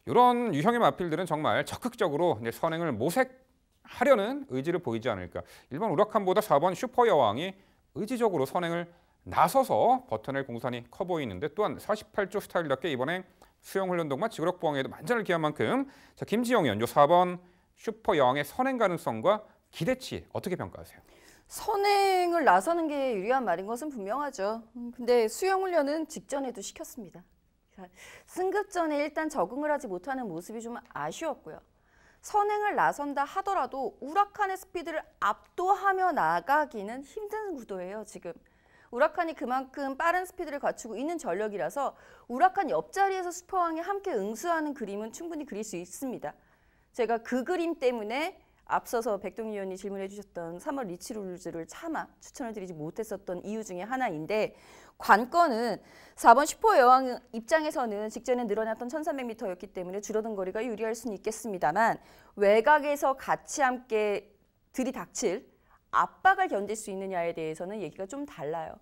이런 유형의 마필들은 정말 적극적으로 선행을 모색하려는 의지를 보이지 않을까. 1번 우라칸보다 4번 슈퍼여왕이 의지적으로 선행을 나서서 버텨낼 공산이 커 보이는데 또한 48조 스타일답게 이번에 수영훈련 동반 지구력 보강에도 만전을 기한 만큼 자, 김지영 의원, 요 4번 슈퍼여왕의 선행 가능성과 기대치 어떻게 평가하세요? 선행을 나서는 게 유리한 말인 것은 분명하죠. 근데 수영훈련은 직전에도 시켰습니다. 승급 전에 일단 적응을 하지 못하는 모습이 좀 아쉬웠고요. 선행을 나선다 하더라도 우라칸의 스피드를 압도하며 나가기는 힘든 구도예요, 지금. 우라칸이 그만큼 빠른 스피드를 갖추고 있는 전력이라서 우라칸 옆자리에서 슈퍼왕이 함께 응수하는 그림은 충분히 그릴 수 있습니다. 제가 그 그림 때문에 앞서서 백동희 의원이 질문해 주셨던 3월 리치룰즈를 차마 추천을 드리지 못했었던 이유 중에 하나인데 관건은 4번 슈퍼여왕 입장에서는 직전에 늘어났던 1300m였기 때문에 줄어든 거리가 유리할 수는 있겠습니다만 외곽에서 같이 함께 들이닥칠 압박을 견딜 수 있느냐에 대해서는 얘기가 좀 달라요.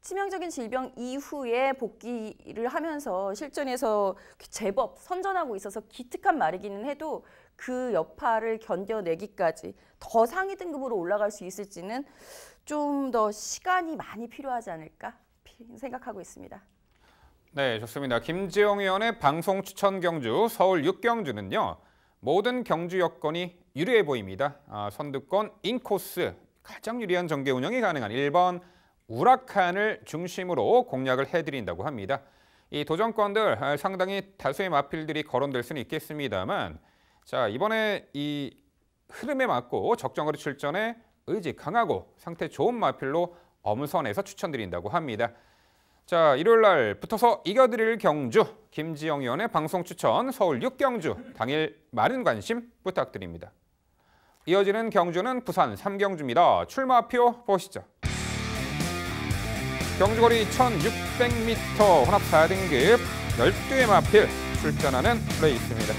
치명적인 질병 이후에 복귀를 하면서 실전에서 제법 선전하고 있어서 기특한 말이기는 해도 그 여파를 견뎌내기까지 더 상위 등급으로 올라갈 수 있을지는 좀 더 시간이 많이 필요하지 않을까 생각하고 있습니다. 네, 좋습니다. 김재영 의원의 방송 추천 경주 서울 6경주는요. 모든 경주 여건이 유리해 보입니다. 선두권 인코스 가장 유리한 전개 운영이 가능한 1번 우라칸을 중심으로 공략을 해드린다고 합니다. 이 도전권들 상당히 다수의 마필들이 거론될 수는 있겠습니다만 자, 이번에 이 흐름에 맞고 적정거리 출전에 의지 강하고 상태 좋은 마필로 엄선해서 추천드린다고 합니다. 자, 일요일 날 붙어서 이겨드릴 경주, 김지영 의원의 방송 추천 서울 6경주, 당일 많은 관심 부탁드립니다. 이어지는 경주는 부산 3경주입니다. 출마표 보시죠. 경주거리 1600m 혼합 4등급 12의 마필 출전하는 레이스입니다.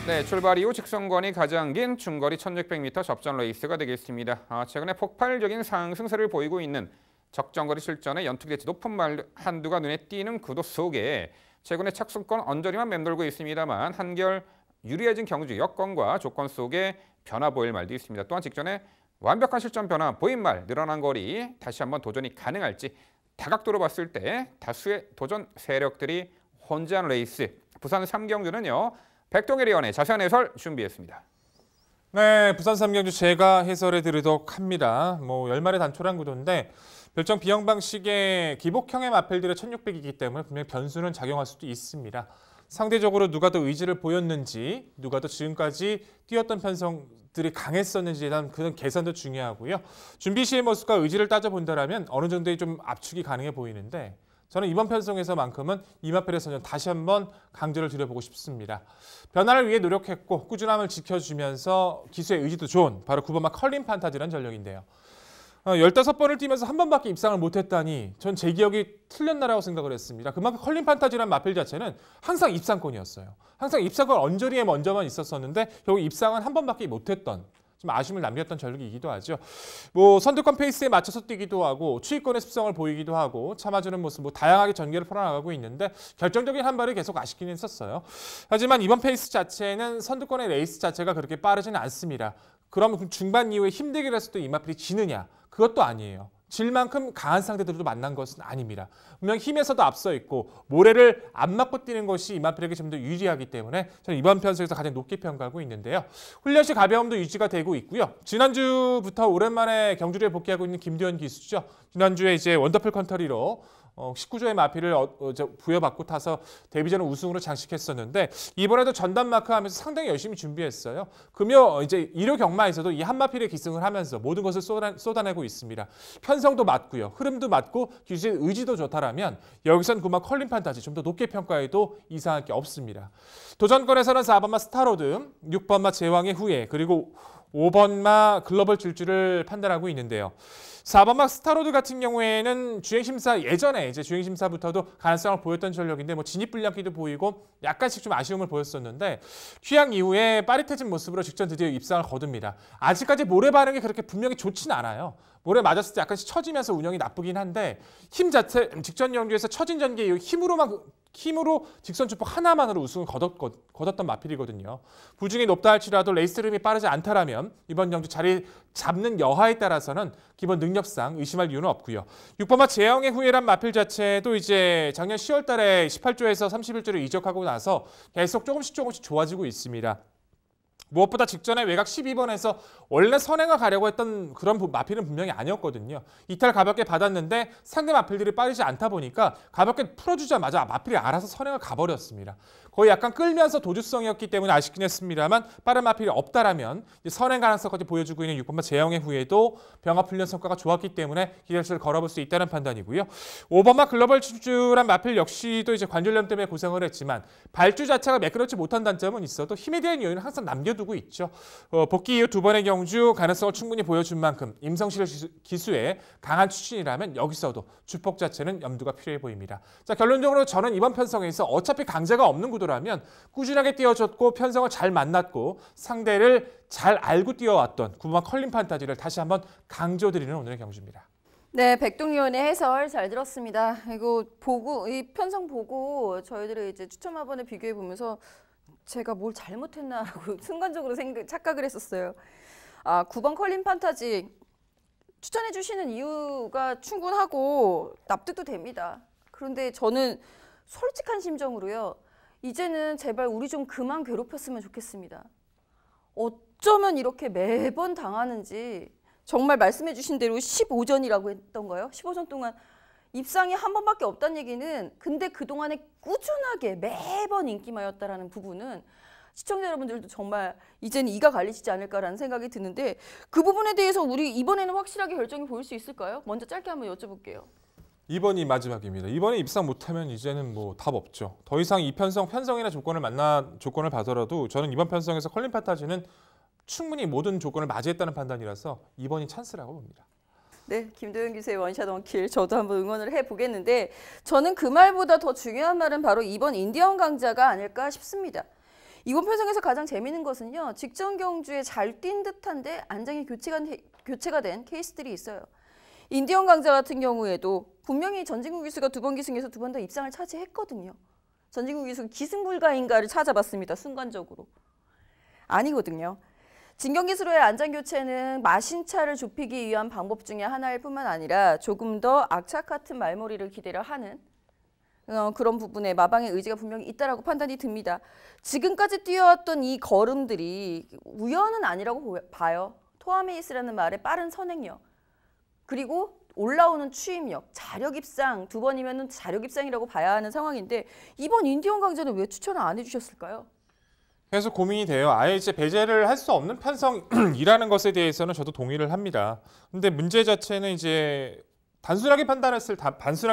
네, 출발 이후 직선권이 가장 긴 중거리 1600m 접전 레이스가 되겠습니다. 최근에 폭발적인 상승세를 보이고 있는 적정거리 출전에 연투기대치 높은 말 한두가 눈에 띄는 구도 속에 최근에 착순권 언저리만 맴돌고 있습니다만 한결 유리해진 경주 여건과 조건 속에 변화 보일 말도 있습니다. 또한 직전에 완벽한 실전 변화 보인 말 늘어난 거리 다시 한번 도전이 가능할지 다각도로 봤을 때 다수의 도전 세력들이 혼재한 레이스 부산 3경주는요. 백동일 의원의 자세한 해설 준비했습니다. 네, 부산 3경주 제가 해설해 드리도록 합니다. 열마리 단촐한 구도인데 별정 비형 방식의 기복형의 마필들의 1600이기 때문에 분명히 변수는 작용할 수도 있습니다. 상대적으로 누가 더 의지를 보였는지, 누가 더 지금까지 뛰었던 편성들이 강했었는지에 대한 그런 계산도 중요하고요. 준비 시의 모습과 의지를 따져본다면 어느 정도의 좀 압축이 가능해 보이는데 저는 이번 편성에서만큼은 이마필에서는 다시 한번 강조를 드려보고 싶습니다. 변화를 위해 노력했고 꾸준함을 지켜주면서 기수의 의지도 좋은 바로 9번마 컬린 판타지라는 전력인데요. 15번을 뛰면서 한 번밖에 입상을 못했다니 전 제 기억이 틀렸나라고 생각을 했습니다. 그만큼 컬린 판타지라는 마필 자체는 항상 입상권이었어요. 항상 입상권 언저리에 먼저만 있었었는데 결국 입상은 한 번밖에 못했던 좀 아쉬움을 남겼던 전력이기도 하죠. 선두권 페이스에 맞춰서 뛰기도 하고 추위권의 습성을 보이기도 하고 참아주는 모습 다양하게 전개를 풀어나가고 있는데 결정적인 한 발이 계속 아쉽긴 했었어요. 하지만 이번 페이스 자체는 선두권의 레이스 자체가 그렇게 빠르지는 않습니다. 그럼 중반 이후에 힘들게 해서도 이마필이 지느냐? 그것도 아니에요. 질 만큼 강한 상대들도 만난 것은 아닙니다. 분명 힘에서도 앞서 있고 모래를 안 맞고 뛰는 것이 이마필에게 좀 더 유리하기 때문에 저는 이번 편성에서 가장 높게 평가하고 있는데요. 훈련 시 가벼움도 유지가 되고 있고요. 지난주부터 오랜만에 경주에 복귀하고 있는 김두현 기수죠. 지난주에 이제 원더풀 컨터리로 19조의 마필을 부여받고 타서 데뷔전 우승으로 장식했었는데 이번에도 전담 마크하면서 상당히 열심히 준비했어요. 금요 이제 일요 경마에서도 이 한 마필에 기승을 하면서 모든 것을 쏟아내고 있습니다. 편성도 맞고요, 흐름도 맞고 기수의 의지도 좋다라면 여기선 9번 컬린 판타지 좀 더 높게 평가해도 이상할 게 없습니다. 도전권에서는 4번마 스타로드, 6번마 제왕의 후예 그리고 5번마 글로벌 질주를 판단하고 있는데요. 4번막 스타로드 같은 경우에는 주행심사 예전에 이제 주행심사부터도 가능성을 보였던 전력인데 진입 불량기도 보이고 약간씩 좀 아쉬움을 보였었는데 휴양 이후에 빠릿해진 모습으로 직전 드디어 입상을 거둡니다. 아직까지 모래 반응이 그렇게 분명히 좋진 않아요. 모래 맞았을 때 약간씩 처지면서 운영이 나쁘긴 한데 힘 자체 직전 경주에서 처진 전개 이후 힘으로 직선 주폭 하나만으로 우승을 거뒀던 마필이거든요. 부중이 높다 할지라도 레이스 흐름이 빠르지 않다라면 이번 경주 자리 잡는 여하에 따라서는 기본 능력상 의심할 이유는 없고요. 6번마 제영의 후예란 마필 자체도 이제 작년 10월 달에 18조에서 31조를 이적하고 나서 계속 조금씩 좋아지고 있습니다. 무엇보다 직전에 외곽 12번에서 원래 선행을 가려고 했던 그런 마필은 분명히 아니었거든요. 이탈 가볍게 받았는데 상대 마필들이 빠르지 않다 보니까 가볍게 풀어주자마자 마필이 알아서 선행을 가버렸습니다. 거의 약간 끌면서 도주성이었기 때문에 아쉽긴 했습니다만 빠른 마필이 없다라면 선행 가능성까지 보여주고 있는 6번마 제영의 후에도 병합 훈련 성과가 좋았기 때문에 기대치를 걸어볼 수 있다는 판단이고요. 5번마 글로벌 출주란 마필 역시도 이제 관절염 때문에 고생을 했지만 발주 자체가 매끄럽지 못한 단점은 있어도 힘에 대한 요인은 항상 남겨두고 있죠. 복귀 이후 두 번의 경주 가능성을 충분히 보여준 만큼 임성실 기수의 강한 추진이라면 여기서도 주폭 자체는 염두가 필요해 보입니다. 자, 결론적으로 저는 이번 편성에서 어차피 강제가 없는 구도라면 꾸준하게 뛰어줬고 편성을 잘 만났고 상대를 잘 알고 뛰어왔던 9번마 컬린 판타지를 다시 한번 강조드리는 오늘의 경주입니다. 네, 백동의원의 해설 잘 들었습니다. 이거 보고 이 편성 보고 저희들이 이제 추첨화번에 비교해 보면서 제가 뭘 잘못했나라고 순간적으로 착각을 했었어요. 9번 컬린 판타지 추천해 주시는 이유가 충분하고 납득도 됩니다. 그런데 저는 솔직한 심정으로요. 이제는 제발 우리 좀 그만 괴롭혔으면 좋겠습니다. 어쩌면 이렇게 매번 당하는지 정말 말씀해 주신 대로 15전이라고 했던가요? 15전 동안 입상이 한 번밖에 없다는 얘기는 근데 그동안에 꾸준하게 매번 인기마였다라는 부분은 시청자 여러분들도 정말 이제는 이가 갈리시지 않을까라는 생각이 드는데 그 부분에 대해서 우리 이번에는 확실하게 결정이 보일 수 있을까요? 먼저 짧게 한번 여쭤볼게요. 이번이 마지막입니다. 이번에 입상 못하면 이제는 뭐 답 없죠. 더 이상 이 편성이나 조건을 봐서라도 저는 이번 편성에서 컬린 파타지는 충분히 모든 조건을 맞이했다는 판단이라서 이번이 찬스라고 봅니다. 네, 김도현 기수의 원샷 원킬 저도 한번 응원을 해보겠는데 저는 그 말보다 더 중요한 말은 바로 이번 인디언 강자가 아닐까 싶습니다. 이번 편성에서 가장 재미있는 것은요. 직전 경주에 잘 뛴 듯한데 안장이 교체가 된 케이스들이 있어요. 인디언 강자 같은 경우에도 분명히 전진국 기수가 2번 기승에서 2번 다 입상을 차지했거든요. 전진국 기수 기승 불가인가를 찾아봤습니다. 순간적으로. 아니거든요. 진경기수로의 안장교체는 마신차를 좁히기 위한 방법 중에 하나일 뿐만 아니라 조금 더 악착 같은 말머리를 기대를 하는 그런 부분에 마방의 의지가 분명히 있다라고 판단이 듭니다. 지금까지 뛰어왔던 이 걸음들이 우연은 아니라고 봐요. 토아메이스라는 말의 빠른 선행력, 그리고 올라오는 추임력, 자력 입상, 2번이면 자력 입상이라고 봐야 하는 상황인데 이번 인디언 강자는 왜 추천을 안 해주셨을까요? 그래서 고민이 돼요. 아예 이제 배제를 할 수 없는 편성이라는 것에 대해서는 저도 동의를 합니다. 근데 문제 자체는 이제 단순하게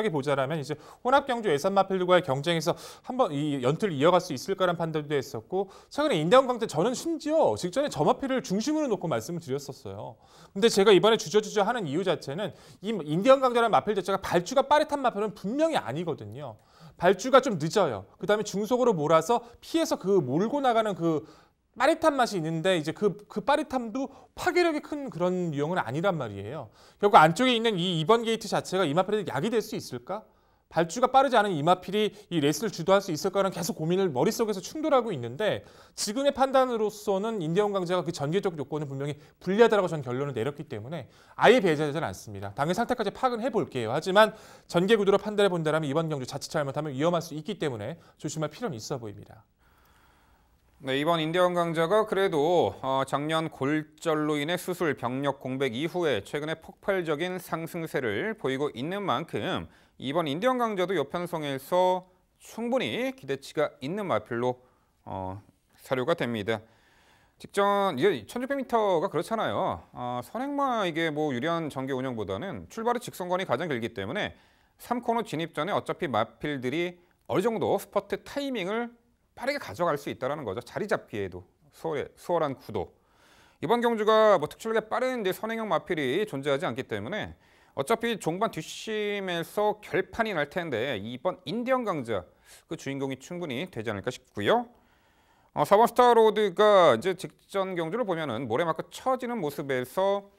보자라면 이제 혼합 경주 예선 마필들과의 경쟁에서 한번 이 연투를 이어갈 수 있을 거란 판단도 했었고 최근에 인디언 강자 저는 심지어 직전에 저 마필을 중심으로 놓고 말씀을 드렸었어요. 근데 제가 이번에 주저주저 하는 이유 자체는 이 인디언 강자라는 마필 자체가 발주가 빠릿한 마필은 분명히 아니거든요. 발주가 좀 늦어요. 그다음에 중속으로 몰아서 피해서 그 몰고 나가는 그 빠릿한 맛이 있는데 이제 그 빠릿함도 파괴력이 큰 그런 유형은 아니란 말이에요. 결국 안쪽에 있는 이 2번 게이트 자체가 이마필에 약이 될 수 있을까? 발주가 빠르지 않은 이마필이 이 레이스를 주도할 수 있을까라는 계속 고민을 머릿속에서 충돌하고 있는데 지금의 판단으로서는 인디언 강자가 그 전개적 요건을 분명히 불리하다고 저는 결론을 내렸기 때문에 아예 배제하지는 않습니다. 당일 상태까지 파악은 해볼게요. 하지만 전개 구도로 판단해 본다면 이번 경주 자칫 잘못하면 위험할 수 있기 때문에 조심할 필요는 있어 보입니다. 네, 이번 인디언 강자가 그래도 작년 골절로 인해 수술, 병력 공백 이후에 최근에 폭발적인 상승세를 보이고 있는 만큼 이번 인디언 강자도 여편성에서 충분히 기대치가 있는 마필로 사료가 됩니다. 직전 이게 1600m가 그렇잖아요. 선행마 이게 뭐 유리한 전개 운영보다는 출발의 직선권이 가장 길기 때문에 3코너 진입 전에 어차피 마필들이 어느 정도 스퍼트 타이밍을 빠르게 가져갈 수 있다는 거죠. 자리 잡기에도 수월한 구도. 이번 경주가 뭐 특출나게 빠른 선행형 마필이 존재하지 않기 때문에 어차피 종반 뒷심에서 결판이 날 텐데 이번 인디언 강자 그 주인공이 충분히 되지 않을까 싶고요. 4번 스타로드가 이제 직전 경주를 보면은 모래마크 쳐지는 모습에서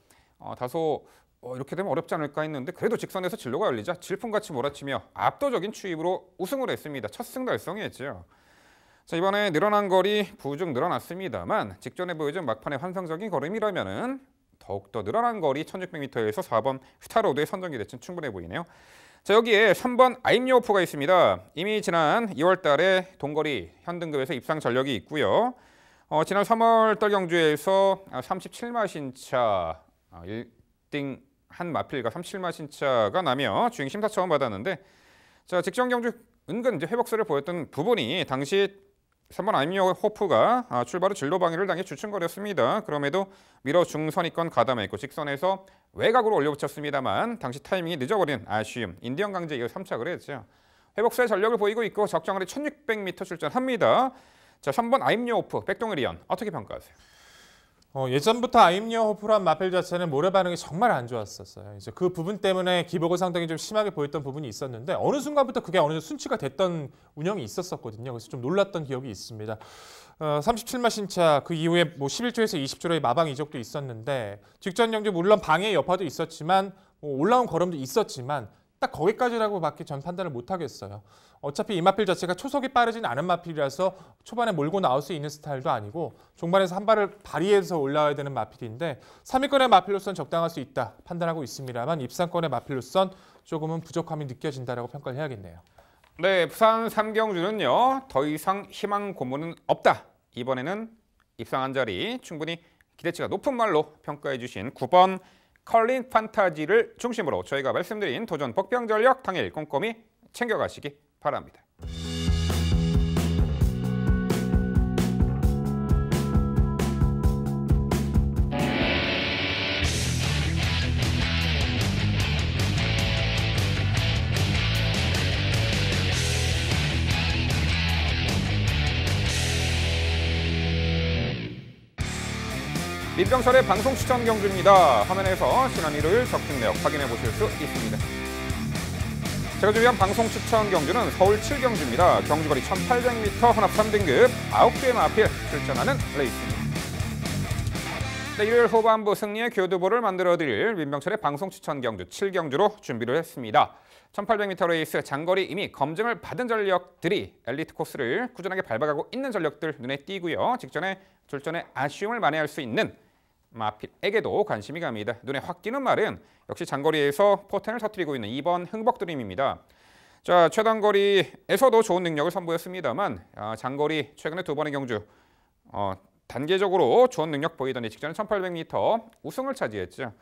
다소 이렇게 되면 어렵지 않을까 했는데 그래도 직선에서 진로가 열리자 질풍같이 몰아치며 압도적인 추입으로 우승을 했습니다. 첫 승 달성했죠. 자, 이번에 늘어난 거리 부중 늘어났습니다만 직전에 보여준 막판의 환상적인 걸음이라면은 더욱더 늘어난 거리 1600m에서 4번 스타로드의 선정기 대칭 충분해 보이네요. 자, 여기에 3번 아임요오프가 있습니다. 이미 지난 2월 달에 동거리 현등급에서 입상 전력이 있고요. 지난 3월 달 경주에서 37마신차 1등 한 마필과 37마신차가 나며 주행 심사처럼 받았는데 자, 직전 경주 은근 이제 회복세를 보였던 부분이 당시 3번 아임요호프가 출발 후 진로 방해를 당해 주춤거렸습니다. 그럼에도 밀어 중선위권 가담했고 직선에서 외곽으로 올려붙였습니다만 당시 타이밍이 늦어버린 아쉬움. 인디언 강제 이어 3착을 했죠. 회복세 전력을 보이고 있고 적정거리 1600m 출전합니다. 자, 3번 아임요호프 백동의리언 어떻게 평가하세요? 예전부터 아임요호프란 마필 자체는 모래 반응이 정말 안 좋았었어요. 이제 그 부분 때문에 기복을 상당히 좀 심하게 보였던 부분이 있었는데 어느 순간부터 그게 어느 정도 순치가 됐던 운영이 있었거든요. 그래서 좀 놀랐던 기억이 있습니다. 37마신차 그 이후에 뭐 11조에서 20조의 마방 이적도 있었는데 직전 경주 물론 방해 여파도 있었지만 올라온 걸음도 있었지만 딱 거기까지라고밖에 전 판단을 못하겠어요. 어차피 이 마필 자체가 초속이 빠르진 않은 마필이라서 초반에 몰고 나올 수 있는 스타일도 아니고 종반에서 한 발을 발휘해서 올라와야 되는 마필인데 3위권의 마필로선 적당할 수 있다 판단하고 있습니다만 입상권의 마필로선 조금은 부족함이 느껴진다라고 평가를 해야겠네요. 네, 부산 3경주는요. 더 이상 희망 고문은 없다. 이번에는 입상한 자리 충분히 기대치가 높은 말로 평가해 주신 9번 컬린 판타지를 중심으로 저희가 말씀드린 도전 복병 전력 당일 꼼꼼히 챙겨가시기 바랍니다. 민병철의 방송 추천 경주입니다. 화면에서 지난 일요일 적중 내역 확인해 보실 수 있습니다. 제가 준비한 방송 추천 경주는 서울 7경주입니다. 경주거리 1800m 혼합 3등급 9개의 마필 출전하는 레이스입니다. 네, 일요일 후반부 승리의 교두보를 만들어드릴 민병철의 방송 추천 경주 7경주로 준비를 했습니다. 1800m 레이스 장거리 이미 검증을 받은 전력들이 엘리트 코스를 꾸준하게 밟아가고 있는 전력들 눈에 띄고요. 직전에 출전에 아쉬움을 만회할 수 있는 마필에게도 관심이 갑니다. 눈에 확 띄는 말은 역시 장거리에서 포텐을 터뜨리고 있는 2번 흥복드림입니다. 자, 최단거리에서도 좋은 능력을 선보였습니다만 장거리 최근에 2번의 경주 단계적으로 좋은 능력 보이더니 직전에 1800m 우승을 차지했죠.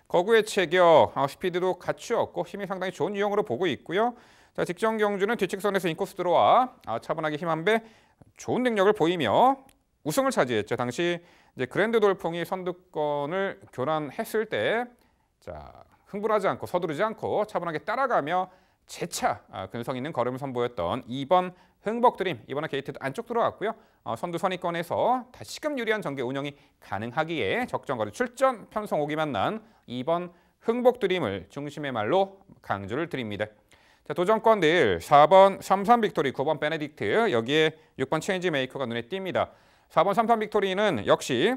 거구의 체격, 스피드도 갖추었고 힘이 상당히 좋은 유형으로 보고 있고요. 자, 직전 경주는 뒤측선에서 인코스 들어와 차분하게 힘 한 배 좋은 능력을 보이며 우승을 차지했죠. 당시 이제 그랜드 돌풍이 선두권을 교란했을 때 흥분하지 않고 서두르지 않고 차분하게 따라가며 재차 근성 있는 걸음을 선보였던 2번 흥복드림, 이번에 게이트도 안쪽 들어왔고요. 선두 선위권에서 다시금 유리한 전개 운영이 가능하기에 적정거리 출전 편성 오기만 난 2번 흥복드림을 중심의 말로 강조를 드립니다. 자, 도전권들 4번 삼삼 빅토리, 9번 베네딕트, 여기에 6번 체인지 메이커가 눈에 띕니다. 4번 삼삼 빅토리는 역시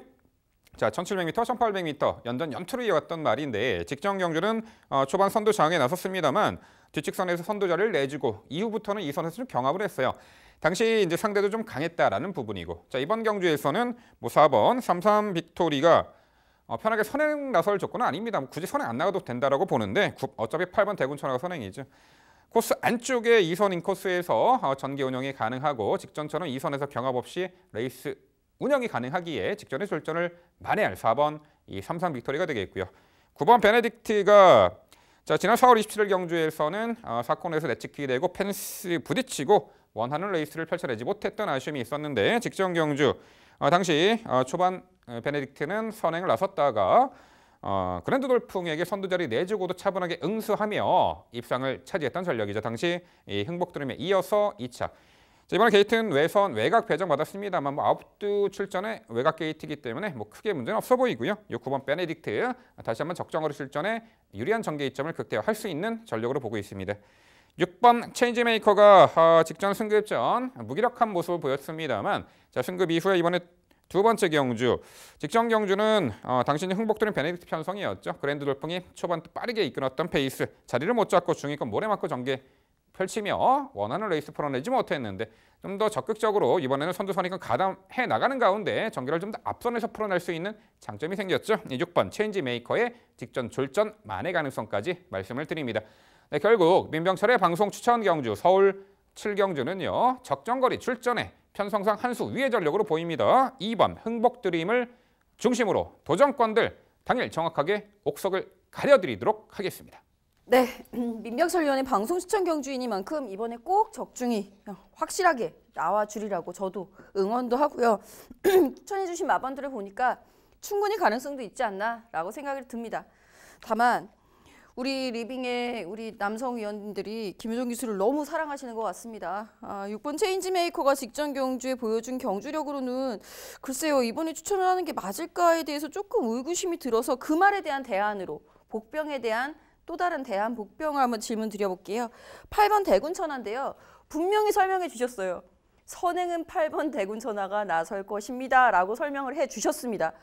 1700m, 1800m 연전 연투를 이어갔던 말인데 직전 경주는 초반 선두 저항에 나섰습니다만 뒤측선에서 선두자를 내주고 이후부터는 이 선에서 좀 경합을 했어요. 당시 이제 상대도 좀 강했다라는 부분이고, 자, 이번 경주에서는 4번 삼삼 빅토리가 편하게 선행 나설 조건은 아닙니다. 굳이 선행 안 나가도 된다라고 보는데 어차피 8번 대군천하가 선행이죠. 코스 안쪽에 2선 인코스에서 전개 운영이 가능하고 직전처럼 2선에서 경합 없이 레이스 운영이 가능하기에 직전의 출전을 만회할 4번 이 삼삼 빅토리가 되겠고요. 9번 베네딕트가 지난 4월 27일 경주에서는 사코너에서 내찍히게 되고 펜스 부딪히고 원하는 레이스를 펼쳐내지 못했던 아쉬움이 있었는데 직전 경주 당시 초반 베네딕트는 선행을 나섰다가 그랜드 돌풍에게 선두자리 내주고도 차분하게 응수하며 입상을 차지했던 전력이죠. 당시 이 흥복드림에 이어서 2차. 이번에 게이트는 외선 외곽 배정받았습니다만 아웃두 출전에 외곽 게이트이기 때문에 크게 문제는 없어 보이고요. 9번 베네딕트 다시 한번 적정거리 출전에 유리한 전개이점을 극대화할 수 있는 전력으로 보고 있습니다. 6번 체인지 메이커가 직전 승급 전 무기력한 모습을 보였습니다만 승급 이후에 이번에 두 번째 경주, 직전 경주는 당신이 흥복드림 베네딕트 편성이었죠. 그랜드 돌풍이 초반 빠르게 이끌었던 페이스, 자리를 못 잡고 중위권 모래 맞고 전개 펼치며 원하는 레이스 풀어내지 못했는데 좀 더 적극적으로 이번에는 선두 선위권 가담해 나가는 가운데 전개를 좀 더 앞선에서 풀어낼 수 있는 장점이 생겼죠. 6번 체인지 메이커의 직전 졸전 만회 가능성까지 말씀을 드립니다. 네, 결국 민병철의 방송 추천 경주 서울 7경주는요. 적정거리 출전에 편성상 한 수 위의 전력으로 보입니다. 2번 흥복드림을 중심으로 도전권들 당일 정확하게 옥석을 가려드리도록 하겠습니다. 네, 민병철 위원의 방송 추천 경주이니만큼 이번에 꼭 적중이 확실하게 나와주리라고 저도 응원도 하고요. 추천해주신 마번들을 보니까 충분히 가능성도 있지 않나라고 생각이 듭니다. 다만 우리 리빙의 우리 남성 위원님들이 김효정 기수를 너무 사랑하시는 것 같습니다. 6번 체인지메이커가 직전 경주에 보여준 경주력으로는 글쎄요, 이번에 추천을 하는 게 맞을까에 대해서 조금 의구심이 들어서 그 말에 대한 대안으로 복병에 대한 또 다른 대안 복병을 한번 질문 드려볼게요. 8번 대군천하인데요. 분명히 설명해 주셨어요. 선행은 8번 대군천하가 나설 것입니다. 라고 설명을 해 주셨습니다.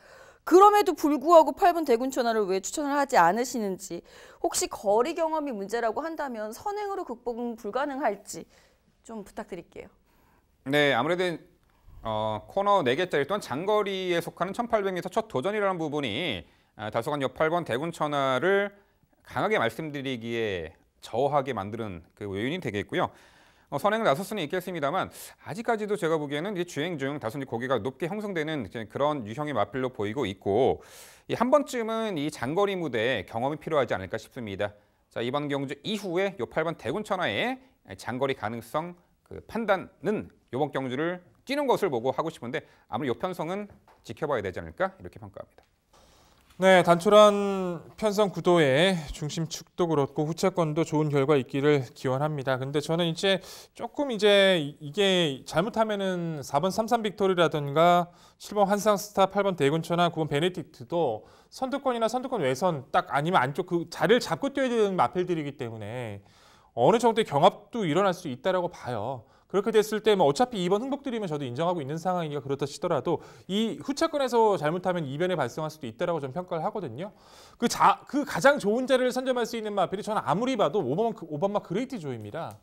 그럼에도 불구하고 8번 대군천하를 왜 추천을 하지 않으시는지, 혹시 거리 경험이 문제라고 한다면 선행으로 극복은 불가능할지 좀 부탁드릴게요. 네, 아무래도 코너 4개짜리 또한 장거리에 속하는 1800m 첫 도전이라는 부분이 다소간 요 8번 대군천하를 강하게 말씀드리기에 저하게 만드는 그 요인이 되겠고요. 선행을 나설 수는 있겠습니다만 아직까지도 제가 보기에는 주행 중 다소 고개가 높게 형성되는 그런 유형의 마필로 보이고 있고, 한 번쯤은 이 장거리 무대에 경험이 필요하지 않을까 싶습니다. 자, 이번 경주 이후에 요 8번 대군천하의 장거리 가능성 판단은 이번 경주를 뛰는 것을 보고 하고 싶은데 아무리 요 편성은 지켜봐야 되지 않을까 이렇게 평가합니다. 네, 단촐한 편성 구도에 중심축도 그렇고 후차권도 좋은 결과 있기를 기원합니다. 근데 저는 이제 조금 이게 잘못하면은 4번 삼삼 빅토리라든가 7번 환상스타, 8번 대군천하, 9번 베네딕트도 선두권이나 선두권 외선 딱 아니면 안쪽 그 자리를 잡고 뛰어야 되는 마필들이기 때문에 어느 정도의 경합도 일어날 수 있다라고 봐요. 그렇게 됐을 때 뭐 어차피 2번 흥복들이면 저도 인정하고 있는 상황이니까 그렇다 치더라도 이 후차권에서 잘못하면 이변이 발생할 수도 있다라고 저는 평가를 하거든요. 그 가장 좋은 자리를 선점할 수 있는 마필이 저는 아무리 봐도 5번마 그레이트 조입니다.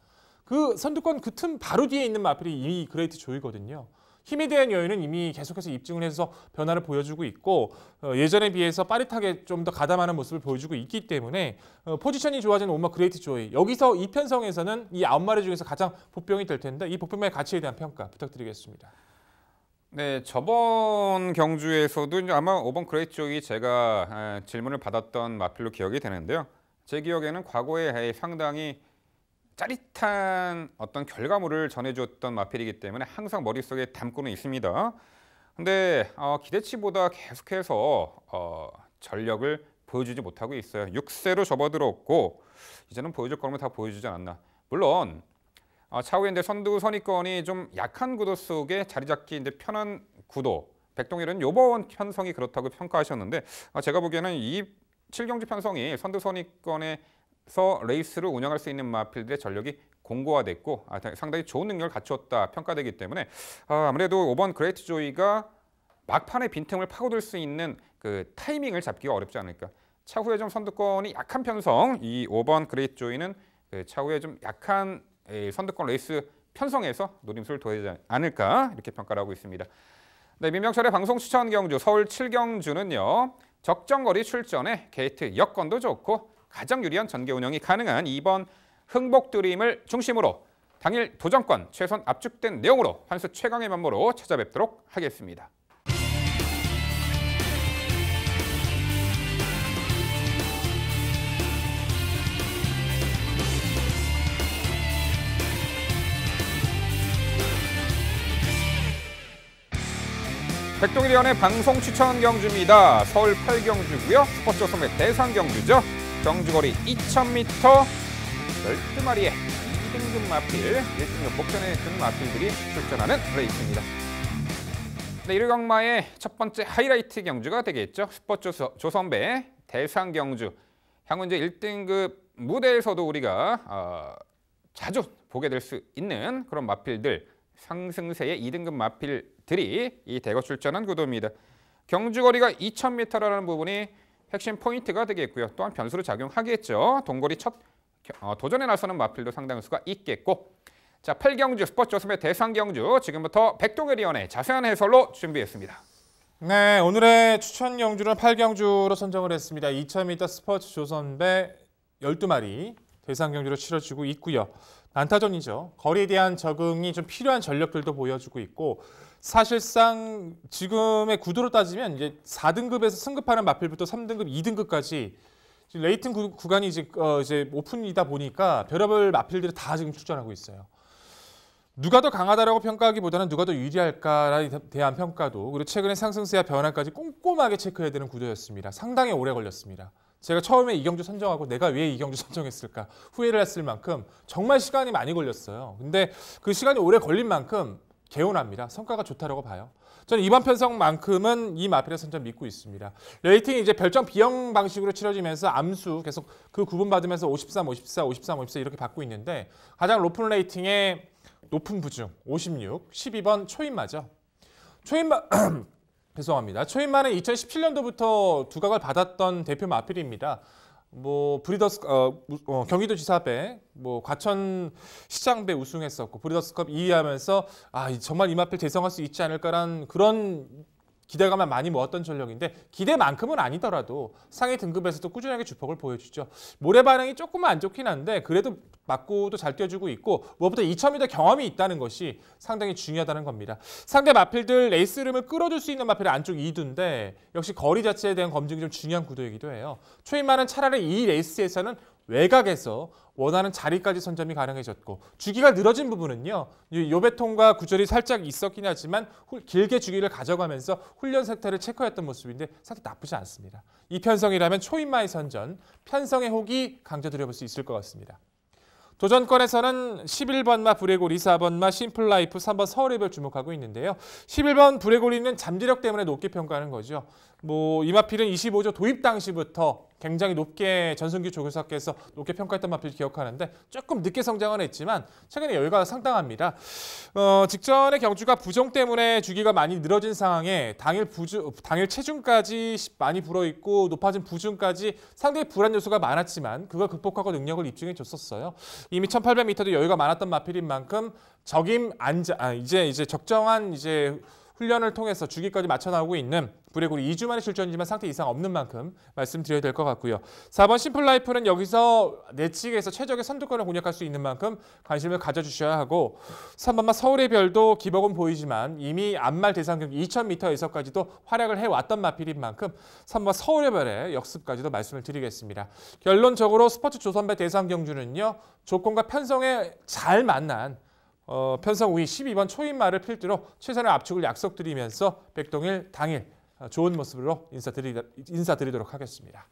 그 선두권 그 틈 바로 뒤에 있는 마필이 이미 그레이트 조이거든요. 힘에 대한 여유는 이미 계속해서 입증을 해서 변화를 보여주고 있고 예전에 비해서 빠릿하게 좀 더 가담하는 모습을 보여주고 있기 때문에 포지션이 좋아진 오마 그레이트 조이 여기서 이 편성에서는 이 9마리 중에서 가장 복병이 될 텐데 이 복병의 가치에 대한 평가 부탁드리겠습니다. 네, 저번 경주에서도 이제 아마 5번 그레이트 조이 제가 질문을 받았던 마필로 기억이 되는데요. 제 기억에는 과거에 상당히 짜릿한 어떤 결과물을 전해줬던 마필이기 때문에 항상 머릿속에 담고는 있습니다. 근데 기대치보다 계속해서 전력을 보여주지 못하고 있어요. 6세로 접어들었고 이제는 보여줄 거면 다 보여주지 않았나. 물론 차후에 이제 선두 선입권이 좀 약한 구도 속에 자리 잡기 이제 편한 구도. 백동일은 요번 편성이 그렇다고 평가하셨는데 제가 보기에는 이 7경주 편성이 선두 선입권에 레이스를 운영할 수 있는 마필들의 전력이 공고화됐고 상당히 좋은 능력을 갖추었다 평가되기 때문에 아무래도 5번 그레이트 조이가 막판에 빈틈을 파고들 수 있는 그 타이밍을 잡기가 어렵지 않을까. 차후에 좀 선두권이 약한 편성, 이 5번 그레이트 조이는 그 차후에 좀 약한 선두권 레이스 편성에서 노림수를 둬야 하지 않을까 이렇게 평가를 하고 있습니다. 네, 민병철의 방송 추천 경주 서울 7경주는요. 적정거리 출전에 게이트 여건도 좋고 가장 유리한 전개 운영이 가능한 2번 흥복드림을 중심으로 당일 도전권 최선 압축된 내용으로 환수 최강의 면모로 찾아뵙도록 하겠습니다. 백동일위원의 방송 추천 경주입니다. 서울 8경주고요. 스포츠 소매 대상 경주죠. 경주거리 2000m 12마리의 2등급 마필, 1등급 목전에 든 마필들이 출전하는 레이스입니다. 네, 1위 경마의 첫 번째 하이라이트 경주가 되겠죠. 스포츠 조선배 대상 경주. 향후 이제 1등급 무대에서도 우리가 자주 보게 될 수 있는 그런 마필들, 상승세의 2등급 마필들이 이 대거 출전한 구도입니다. 경주거리가 2000m라는 부분이 핵심 포인트가 되겠고요. 또한 변수로 작용하겠죠. 동거리 첫 도전에 나서는 마필도 상당한 수가 있겠고. 자, 8경주 스포츠 조선배 대상 경주 지금부터 백동일위원의 자세한 해설로 준비했습니다. 네, 오늘의 추천 경주는 8경주로 선정을 했습니다. 2000m 스포츠 조선배 12마리 대상 경주로 치러지고 있고요. 난타전이죠. 거리에 대한 적응이 좀 필요한 전력들도 보여주고 있고 사실상 지금의 구도로 따지면 이제 4등급에서 승급하는 마필부터 3등급, 2등급까지 레이팅 구간이 이제 오픈이다 보니까 별의별 마필들이 다 지금 출전하고 있어요. 누가 더 강하다라고 평가하기보다는 누가 더 유리할까에 대한 평가도 그리고 최근의 상승세와 변화까지 꼼꼼하게 체크해야 되는 구도였습니다. 상당히 오래 걸렸습니다. 제가 처음에 이경주 선정하고 내가 왜 이경주 선정했을까 후회를 했을 만큼 정말 시간이 많이 걸렸어요. 근데 그 시간이 오래 걸린 만큼 개운합니다. 성과가 좋다라고 봐요. 저는 이번 편성만큼은 이 마필의 선점 믿고 있습니다. 레이팅이 이제 별점 B형 방식으로 치러지면서 암수 계속 그 구분받으면서 53, 54, 53, 54 이렇게 받고 있는데 가장 높은 레이팅의 높은 부중 56, 12번 초인마죠. 초인마 죄송합니다. 초인마는 2017년도부터 두각을 받았던 대표 마필입니다. 뭐 브리더스 경기도지사배, 뭐 과천 시장배 우승했었고 브리더스컵 2위하면서 정말 이 마필 대성할 수 있지 않을까라는 그런 기대감을 많이 모았던 전력인데 기대만큼은 아니더라도 상위 등급에서도 꾸준하게 주폭을 보여주죠. 모래 반응이 조금은 안 좋긴 한데 그래도 맞고도 잘 뛰어주고 있고 무엇보다 2000m 경험이 있다는 것이 상당히 중요하다는 겁니다. 상대 마필들 레이스 흐름을 끌어줄 수 있는 마필이 안쪽 2두인데 역시 거리 자체에 대한 검증이 좀 중요한 구도이기도 해요. 초인마는 차라리 이 레이스에서는 외곽에서 원하는 자리까지 선점이 가능해졌고 주기가 늘어진 부분은요. 요배통과 구절이 살짝 있었긴 하지만 길게 주기를 가져가면서 훈련 상태를 체크했던 모습인데 상태 나쁘지 않습니다. 이 편성이라면 초인마의 선전, 편성의 혹이 강조드려볼 수 있을 것 같습니다. 도전권에서는 11번마 브레고리, 4번마 심플라이프, 3번 서울의별 주목하고 있는데요. 11번 브레고리는 잠재력 때문에 높게 평가하는 거죠. 이마필은 25조 도입 당시부터 굉장히 높게 전승규 조교사께서 높게 평가했던 마필 기억하는데 조금 늦게 성장은 했지만 최근에 여유가 상당합니다. 직전의 경주가 부종 때문에 주기가 많이 늘어진 상황에 당일 체중까지 많이 불어있고 높아진 부중까지 상당히 불안 요소가 많았지만 그걸 극복하고 능력을 입증해 줬었어요. 이미 1800m도 여유가 많았던 마필인 만큼 이제 적정한 훈련을 통해서 주기까지 맞춰 나오고 있는 브레고리 2주 만에 출전이지만 상태 이상 없는 만큼 말씀드려야 될 것 같고요. 4번 심플라이프는 여기서 내치기에서 최적의 선두권을 공략할 수 있는 만큼 관심을 가져주셔야 하고 3번마 서울의 별도 기복은 보이지만 이미 앞말 대상 경기 2000m에서까지도 활약을 해왔던 마필인 만큼 3번마 서울의 별의 역습까지도 말씀을 드리겠습니다. 결론적으로 스포츠 조선배 대상 경주는요. 조건과 편성에 잘 만난 편성 우위 12번 초인마를 필두로 최선의 압축을 약속드리면서 백동일 당일 좋은 모습으로 인사드리도록 하겠습니다.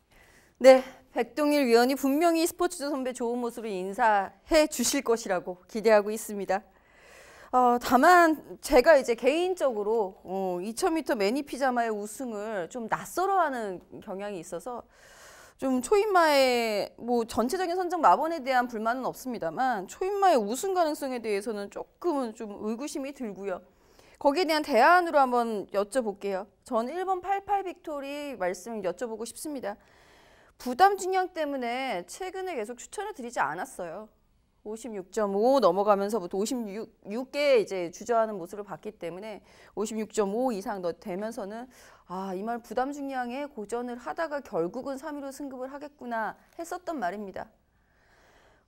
네, 백동일 위원이 분명히 스포츠조선배 좋은 모습으로 인사해 주실 것이라고 기대하고 있습니다. 다만 제가 이제 개인적으로 2000m 매니피자마의 우승을 좀 낯설어하는 경향이 있어서 좀 초인마의 전체적인 선정 마번에 대한 불만은 없습니다만 초인마의 우승 가능성에 대해서는 조금은 좀 의구심이 들고요. 거기에 대한 대안으로 한번 여쭤볼게요. 전 1번 88 빅토리 말씀 여쭤보고 싶습니다. 부담 중량 때문에 최근에 계속 추천을 드리지 않았어요. 56.5 넘어가면서부터 56개 이제 주저하는 모습을 봤기 때문에 56.5 이상 되면서는 이 말 부담 중량에 고전을 하다가 결국은 3위로 승급을 하겠구나 했었던 말입니다.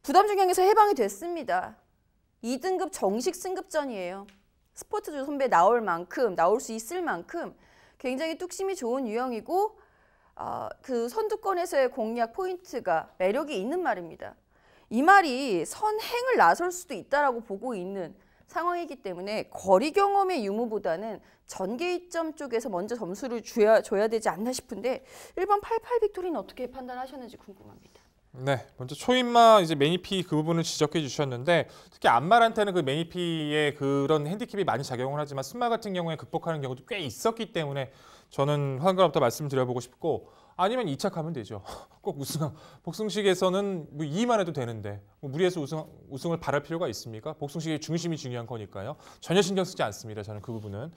부담 중량에서 해방이 됐습니다. 2등급 정식 승급전이에요. 스포츠조 선배 나올 수 있을 만큼 굉장히 뚝심이 좋은 유형이고 그 선두권에서의 공략 포인트가 매력이 있는 말입니다. 이 말이 선행을 나설 수도 있다라고 보고 있는 상황이기 때문에 거리 경험의 유무보다는 전개이점 쪽에서 먼저 점수를 줘야 되지 않나 싶은데 1번 88 빅토리는 어떻게 판단하셨는지 궁금합니다. 네, 먼저 초인마 매니피 그 부분을 지적해 주셨는데 특히 앞말한테는 그 매니피의 그런 핸디캡이 많이 작용을 하지만 순말 같은 경우에 극복하는 경우도 꽤 있었기 때문에 저는 한가부터 말씀드려보고 싶고 아니면 2착하면 되죠. 꼭 복승식에서는 2위만 해도 되는데 무리해서 우승을 바랄 필요가 있습니까? 복승식의 중심이 중요한 거니까요. 전혀 신경 쓰지 않습니다. 저는 그 부분은.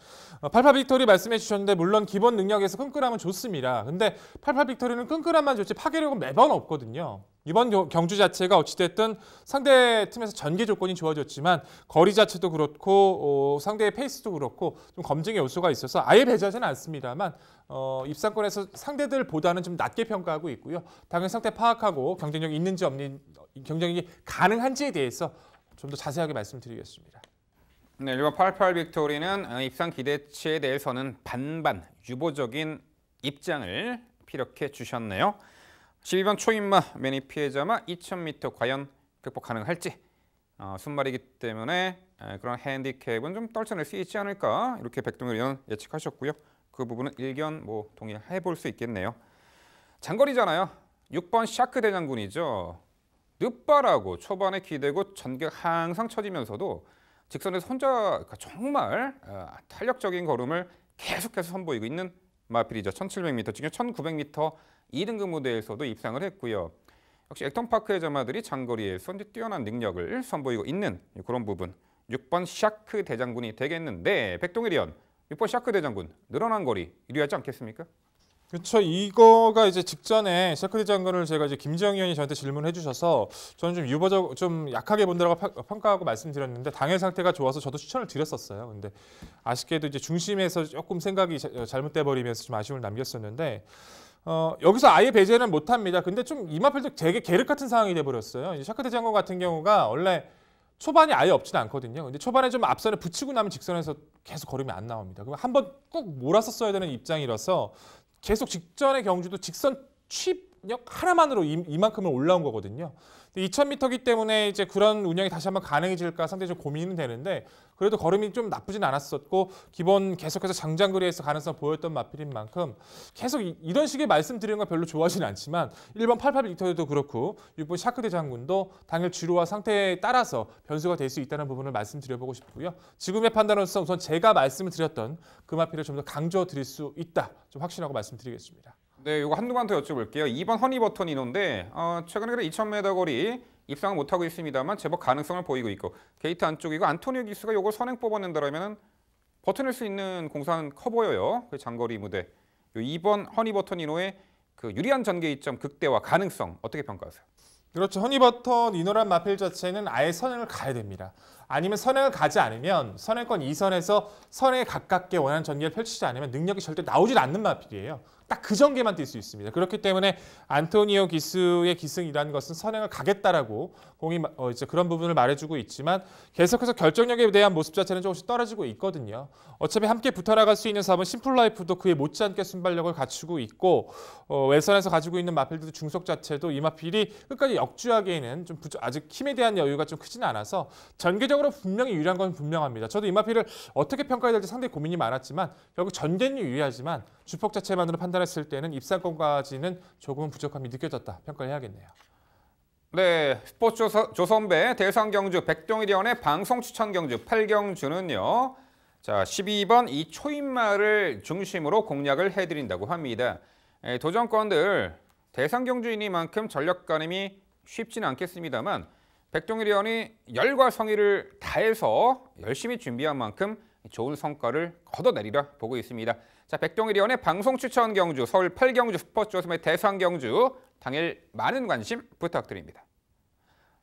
88 빅토리 말씀해 주셨는데 물론 기본 능력에서 끈끈함은 좋습니다. 근데 88 빅토리는 끈끈함만 좋지 파괴력은 매번 없거든요. 이번 경주 자체가 어찌됐든 상대 팀에서 전개 조건이 좋아졌지만 거리 자체도 그렇고 상대의 페이스도 그렇고 좀 검증의 요소가 있어서 아예 배제하지는 않습니다만 입상권에서 상대들보다는 좀 낮게 평가하고 있고요. 당연히 상태 파악하고 경쟁력이 있는지 없는 경쟁력이 가능한지에 대해서 좀 더 자세하게 말씀드리겠습니다. 네, 1번 88 빅토리는 입상 기대치에 대해서는 반반 유보적인 입장을 피력해 주셨네요. 12번 초인마 매니 피해자마 2000m 과연 극복 가능할지 순말이기 때문에 그런 핸디캡은 좀 떨쳐낼 수 있지 않을까 이렇게 백동일 의원 예측하셨고요. 그 부분은 일견 동의해 볼 수 있겠네요. 장거리잖아요. 6번 샤크 대장군이죠. 늦발하고 초반에 기대고 전개 항상 쳐지면서도 직선에서 혼자 정말 탄력적인 걸음을 계속해서 선보이고 있는 마필이죠. 1700m 중에 1900m 2등급 무대에서도 입상을 했고요. 역시 액턴파크의 자마들이 장거리에서 뛰어난 능력을 선보이고 있는 그런 부분. 6번 샤크 대장군이 되겠는데 백동일 의원, 6번 샤크 대장군 늘어난 거리 유리하지 않겠습니까? 그렇죠. 이거가 직전에 샤크 대장군을 제가 김지영 의원이 저한테 질문해 주셔서 저는 좀 약하게 본다고 평가하고 말씀드렸는데 당일 상태가 좋아서 저도 추천을 드렸었어요. 근데 아쉽게도 중심에서 조금 생각이 잘못돼 버리면서 좀 아쉬움을 남겼었는데 여기서 아예 배제는 못합니다. 근데 좀 이마필도 되게 계륵 같은 상황이 돼버렸어요. 샤크 대장군 같은 경우가 원래 초반이 아예 없지는 않거든요. 근데 초반에 좀 앞선에 붙이고 나면 직선에서 계속 걸음이 안 나옵니다. 그럼 한번 꾹 몰았었어야 되는 입장이라서 계속 직전의 경주도 직선 경쟁력 하나만으로 이만큼을 올라온 거거든요. 2000m이기 때문에 이제 그런 운영이 다시 한번 가능해질까 상당히 좀 고민은 되는데 그래도 걸음이 좀 나쁘진 않았었고 기본 계속해서 장장거리에서 가능성 보였던 마필인 만큼 계속 이런 식의 말씀드리는 거 별로 좋아하지는 않지만 1번 88리터도 그렇고 6번 샤크 대장군도 당일 주로와 상태에 따라서 변수가 될 수 있다는 부분을 말씀드려보고 싶고요. 지금의 판단으로서 우선 제가 말씀을 드렸던 그 마필을 좀 더 강조드릴 수 있다. 좀 확신하고 말씀드리겠습니다. 네, 이거 한두만 더 여쭤볼게요. 2번 허니버터 이노인데 최근에 그래 2000m 거리 입상을 못하고 있습니다만 제법 가능성을 보이고 있고 게이트 안쪽이고 안토니오 기스가 이걸 선행 뽑아낸다라면 버텨낼 수 있는 공산 커 보여요. 그 장거리 무대. 2번 허니버터 이노의 그 유리한 전개이점 극대화 가능성 어떻게 평가하세요? 그렇죠. 허니버터 니노란 마필 자체는 아예 선행을 가야 됩니다. 아니면 선행을 가지 않으면 선행권 2선에서 선행에 가깝게 원하는 전개를 펼치지 않으면 능력이 절대 나오질 않는 마필이에요. 딱 그 전개만 뛸 수 있습니다. 그렇기 때문에 안토니오 기스의 기승이라는 것은 선행을 가겠다라고 공이 이제 그런 부분을 말해주고 있지만 계속해서 결정력에 대한 모습 자체는 조금씩 떨어지고 있거든요. 어차피 함께 붙어나갈 수 있는 4번 심플라이프도 그에 못지않게 순발력을 갖추고 있고 외선에서 가지고 있는 마필들도 중속 자체도 이 마필이 끝까지 역주하기에는 좀 아직 힘에 대한 여유가 좀 크지는 않아서 전개적으로 분명히 유리한 건 분명합니다. 저도 이 마필을 어떻게 평가해야 될지 상당히 고민이 많았지만 결국 전개는 유리하지만 주폭 자체만으로 판단했을 때는 입상권까지는 조금은 부족함이 느껴졌다. 평가를 해야겠네요. 네, 스포츠 조선배 대상경주 백동일위원회 방송 추천 경주 8경주는요. 자, 12번 이 초인마를 중심으로 공략을 해드린다고 합니다. 도전권들 대상경주이니만큼 전력 가늠이 쉽지는 않겠습니다만 백동일위원이 열과 성의를 다해서 열심히 준비한 만큼 좋은 성과를 거둬내리라 보고 있습니다. 자, 백동일위원회 방송 추천 경주 서울 8경주 스포츠 조선배 대상 경주 당일 많은 관심 부탁드립니다.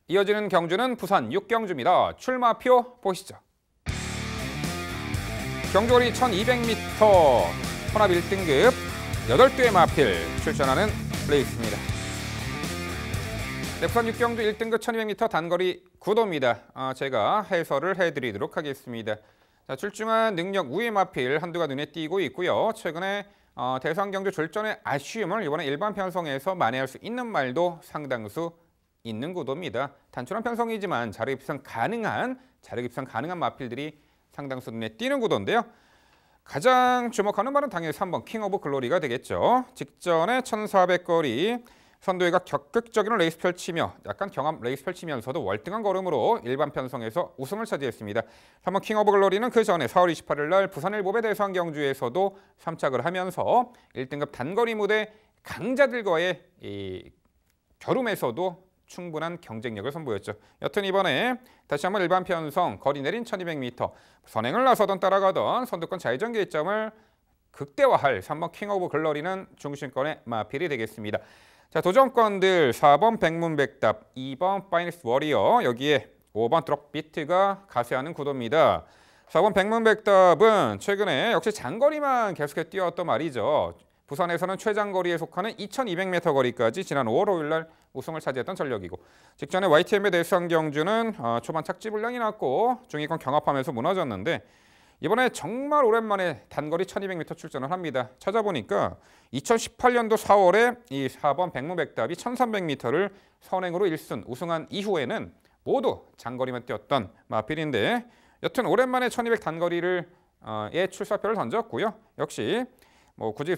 이어지는 경주는 부산 6경주입니다. 출마표 보시죠. 경주거리 1200m 혼합 1등급 8대의 마필 출전하는 레이스입니다. 네, 부산 6경주 1등급 1200m 단거리 구도입니다. 제가 해설을 해드리도록 하겠습니다. 자, 출중한 능력 우위 마필 한두가 눈에 띄고 있고요. 최근에 대상 경주 졸전의 아쉬움을 이번에 일반 편성에서 만회할 수 있는 말도 상당수 있는 구도입니다. 단순한 편성이지만 자력 입상 가능한 마필들이 상당수 눈에 띄는 구도인데요. 가장 주목하는 말은 당연히 3번 킹 오브 글로리가 되겠죠. 직전에 1400거리 선두회가 적극적인 레이스 펼치며 약간 경합 레이스 펼치면서도 월등한 걸음으로 일반 편성에서 우승을 차지했습니다. 3번 킹 오브 글로리는 그 전에 4월 28일 날 부산 일보배 대상 경주에서도 3착을 하면서 1등급 단거리 무대 강자들과의 이 겨룸에서도 충분한 경쟁력을 선보였죠. 여튼 이번에 다시 한번 일반 편성 거리 내린 1200m 선행을 나서던 따라가던 선두권 좌회전 개점을 극대화할 3번 킹 오브 글로리는 중심권의 마필이 되겠습니다. 자, 도전권들 4번 백문백답, 2번 파이니스트 워리어, 여기에 5번 드롭 비트가 가세하는 구도입니다. 4번 백문백답은 최근에 역시 장거리만 계속해 뛰었던 말이죠. 부산에서는 최장거리에 속하는 2200m 거리까지 지난 5월 5일 날 우승을 차지했던 전력이고 직전에 YTM의 대상 경주는 초반 착지 불량이 났고 중위권 경합하면서 무너졌는데 이번에 정말 오랜만에 단거리 1200m 출전을 합니다. 찾아보니까 2018년도 4월에 이 4번 백무백답이 1300m를 선행으로 1순 우승한 이후에는 모두 장거리만 뛰었던 마필인데 여튼 오랜만에 1200 단거리를 출사표를 던졌고요. 역시 뭐 굳이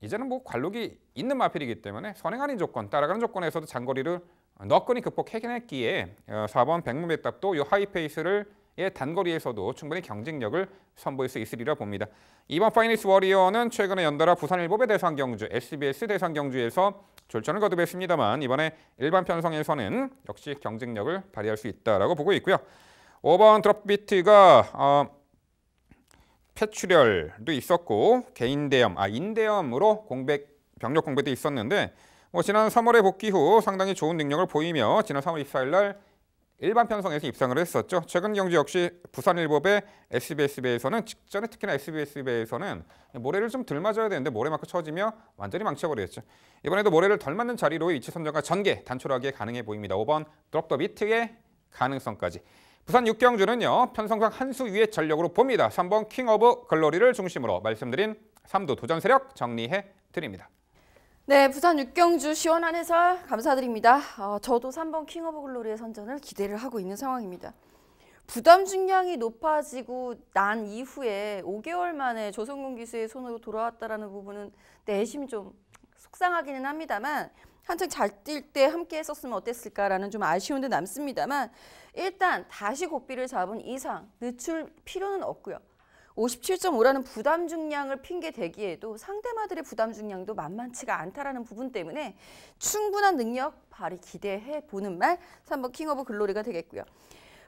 이제는 뭐 관록이 있는 마필이기 때문에 선행 아닌 조건, 따라가는 조건에서도 장거리를 너끈히 극복해냈기에 4번 백무백답도 이 하이페이스를 단거리에서도 충분히 경쟁력을 선보일 수 있으리라 봅니다. 2번 파이니스 워리어는 최근에 연달아 부산 일보배 대상 경주, SBS 대상 경주에서 졸전을 거듭했습니다만 이번에 일반 편성에서는 역시 경쟁력을 발휘할 수 있다라고 보고 있고요. 5번 드롭비트가 폐출혈도 있었고 개인 대염, 인대염으로 병력 공백도 있었는데 지난 3월에 복귀 후 상당히 좋은 능력을 보이며 지난 3월 24일 날 일반 편성에서 입상을 했었죠. 최근 경주 역시 부산일보배 SBS배에서는 직전에 특히나 SBS배에서는 모래를 좀 덜 맞아야 되는데 모래 맞고 쳐지며 완전히 망쳐버렸죠. 이번에도 모래를 덜 맞는 자리로 위치 선정과 전개 단촐하게 가능해 보입니다. 5번 드롭 더 비트의 가능성까지. 부산 6경주는요. 편성상 한 수 위의 전력으로 봅니다. 3번 킹 오브 글로리를 중심으로 말씀드린 3도 도전 세력 정리해 드립니다. 네, 부산 6경주 시원한 해설 감사드립니다. 저도 3번 킹 오브 글로리의 선전을 기대를 하고 있는 상황입니다. 부담 중량이 높아지고 난 이후에 5개월 만에 조성근 기수의 손으로 돌아왔다라는 부분은 내심 좀 속상하기는 합니다만 한창 잘 뛸 때 함께 했었으면 어땠을까라는 좀 아쉬움도 남습니다만 일단 다시 고삐를 잡은 이상 늦출 필요는 없고요. 57.5라는 부담 중량을 핑계 대기에도 상대마들의 부담 중량도 만만치가 않다라는 부분 때문에 충분한 능력 발휘 기대해 보는 말 3번 킹 오브 글로리가 되겠고요.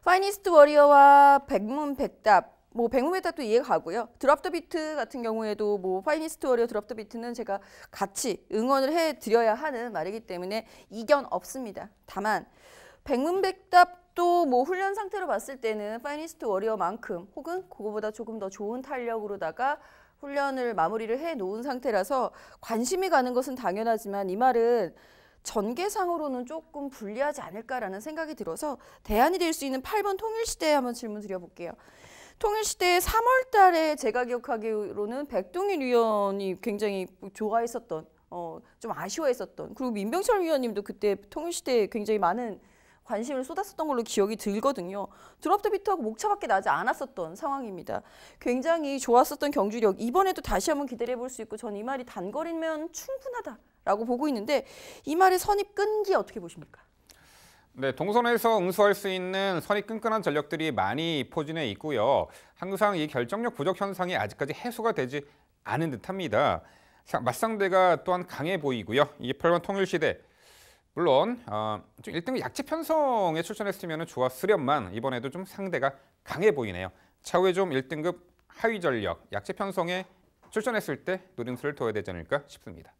파이니스트 워리어와 백문백답, 백문백답도 이해가 가고요. 드랍 더 비트 같은 경우에도 파이니스트 워리어 드랍 더 비트는 제가 같이 응원을 해드려야 하는 말이기 때문에 이견 없습니다. 다만 백문백답도 훈련 상태로 봤을 때는 파이니스트 워리어만큼 혹은 그거보다 조금 더 좋은 탄력으로다가 훈련을 마무리를 해놓은 상태라서 관심이 가는 것은 당연하지만 이 말은 전개상으로는 조금 불리하지 않을까라는 생각이 들어서 대안이 될 수 있는 8번 통일시대에 한번 질문 드려볼게요. 통일시대 3월 달에 제가 기억하기로는 백동일 위원이 굉장히 좋아했었던, 좀 아쉬워했었던, 그리고 민병철 위원님도 그때 통일시대에 굉장히 많은 관심을 쏟았었던 걸로 기억이 들거든요. 드랍 더 비트하고 목차밖에 나지 않았었던 상황입니다. 굉장히 좋았었던 경주력, 이번에도 다시 한번 기대해 볼 수 있고 전 이 말이 단거리면 충분하다라고 보고 있는데 이 말의 선입 끈기 어떻게 보십니까? 네, 동선에서 응수할 수 있는 선이 끈끈한 전력들이 많이 포진해 있고요. 항상 이 결정력 부족 현상이 아직까지 해소가 되지 않은 듯합니다. 맞상대가 또한 강해 보이고요. 이 8번 통일시대 물론 좀 1등급 약체 편성에 출전했으면 좋았으련만 이번에도 좀 상대가 강해 보이네요. 차후에 좀 1등급 하위 전력 약체 편성에 출전했을 때 노림수를 둬야 되지 않을까 싶습니다.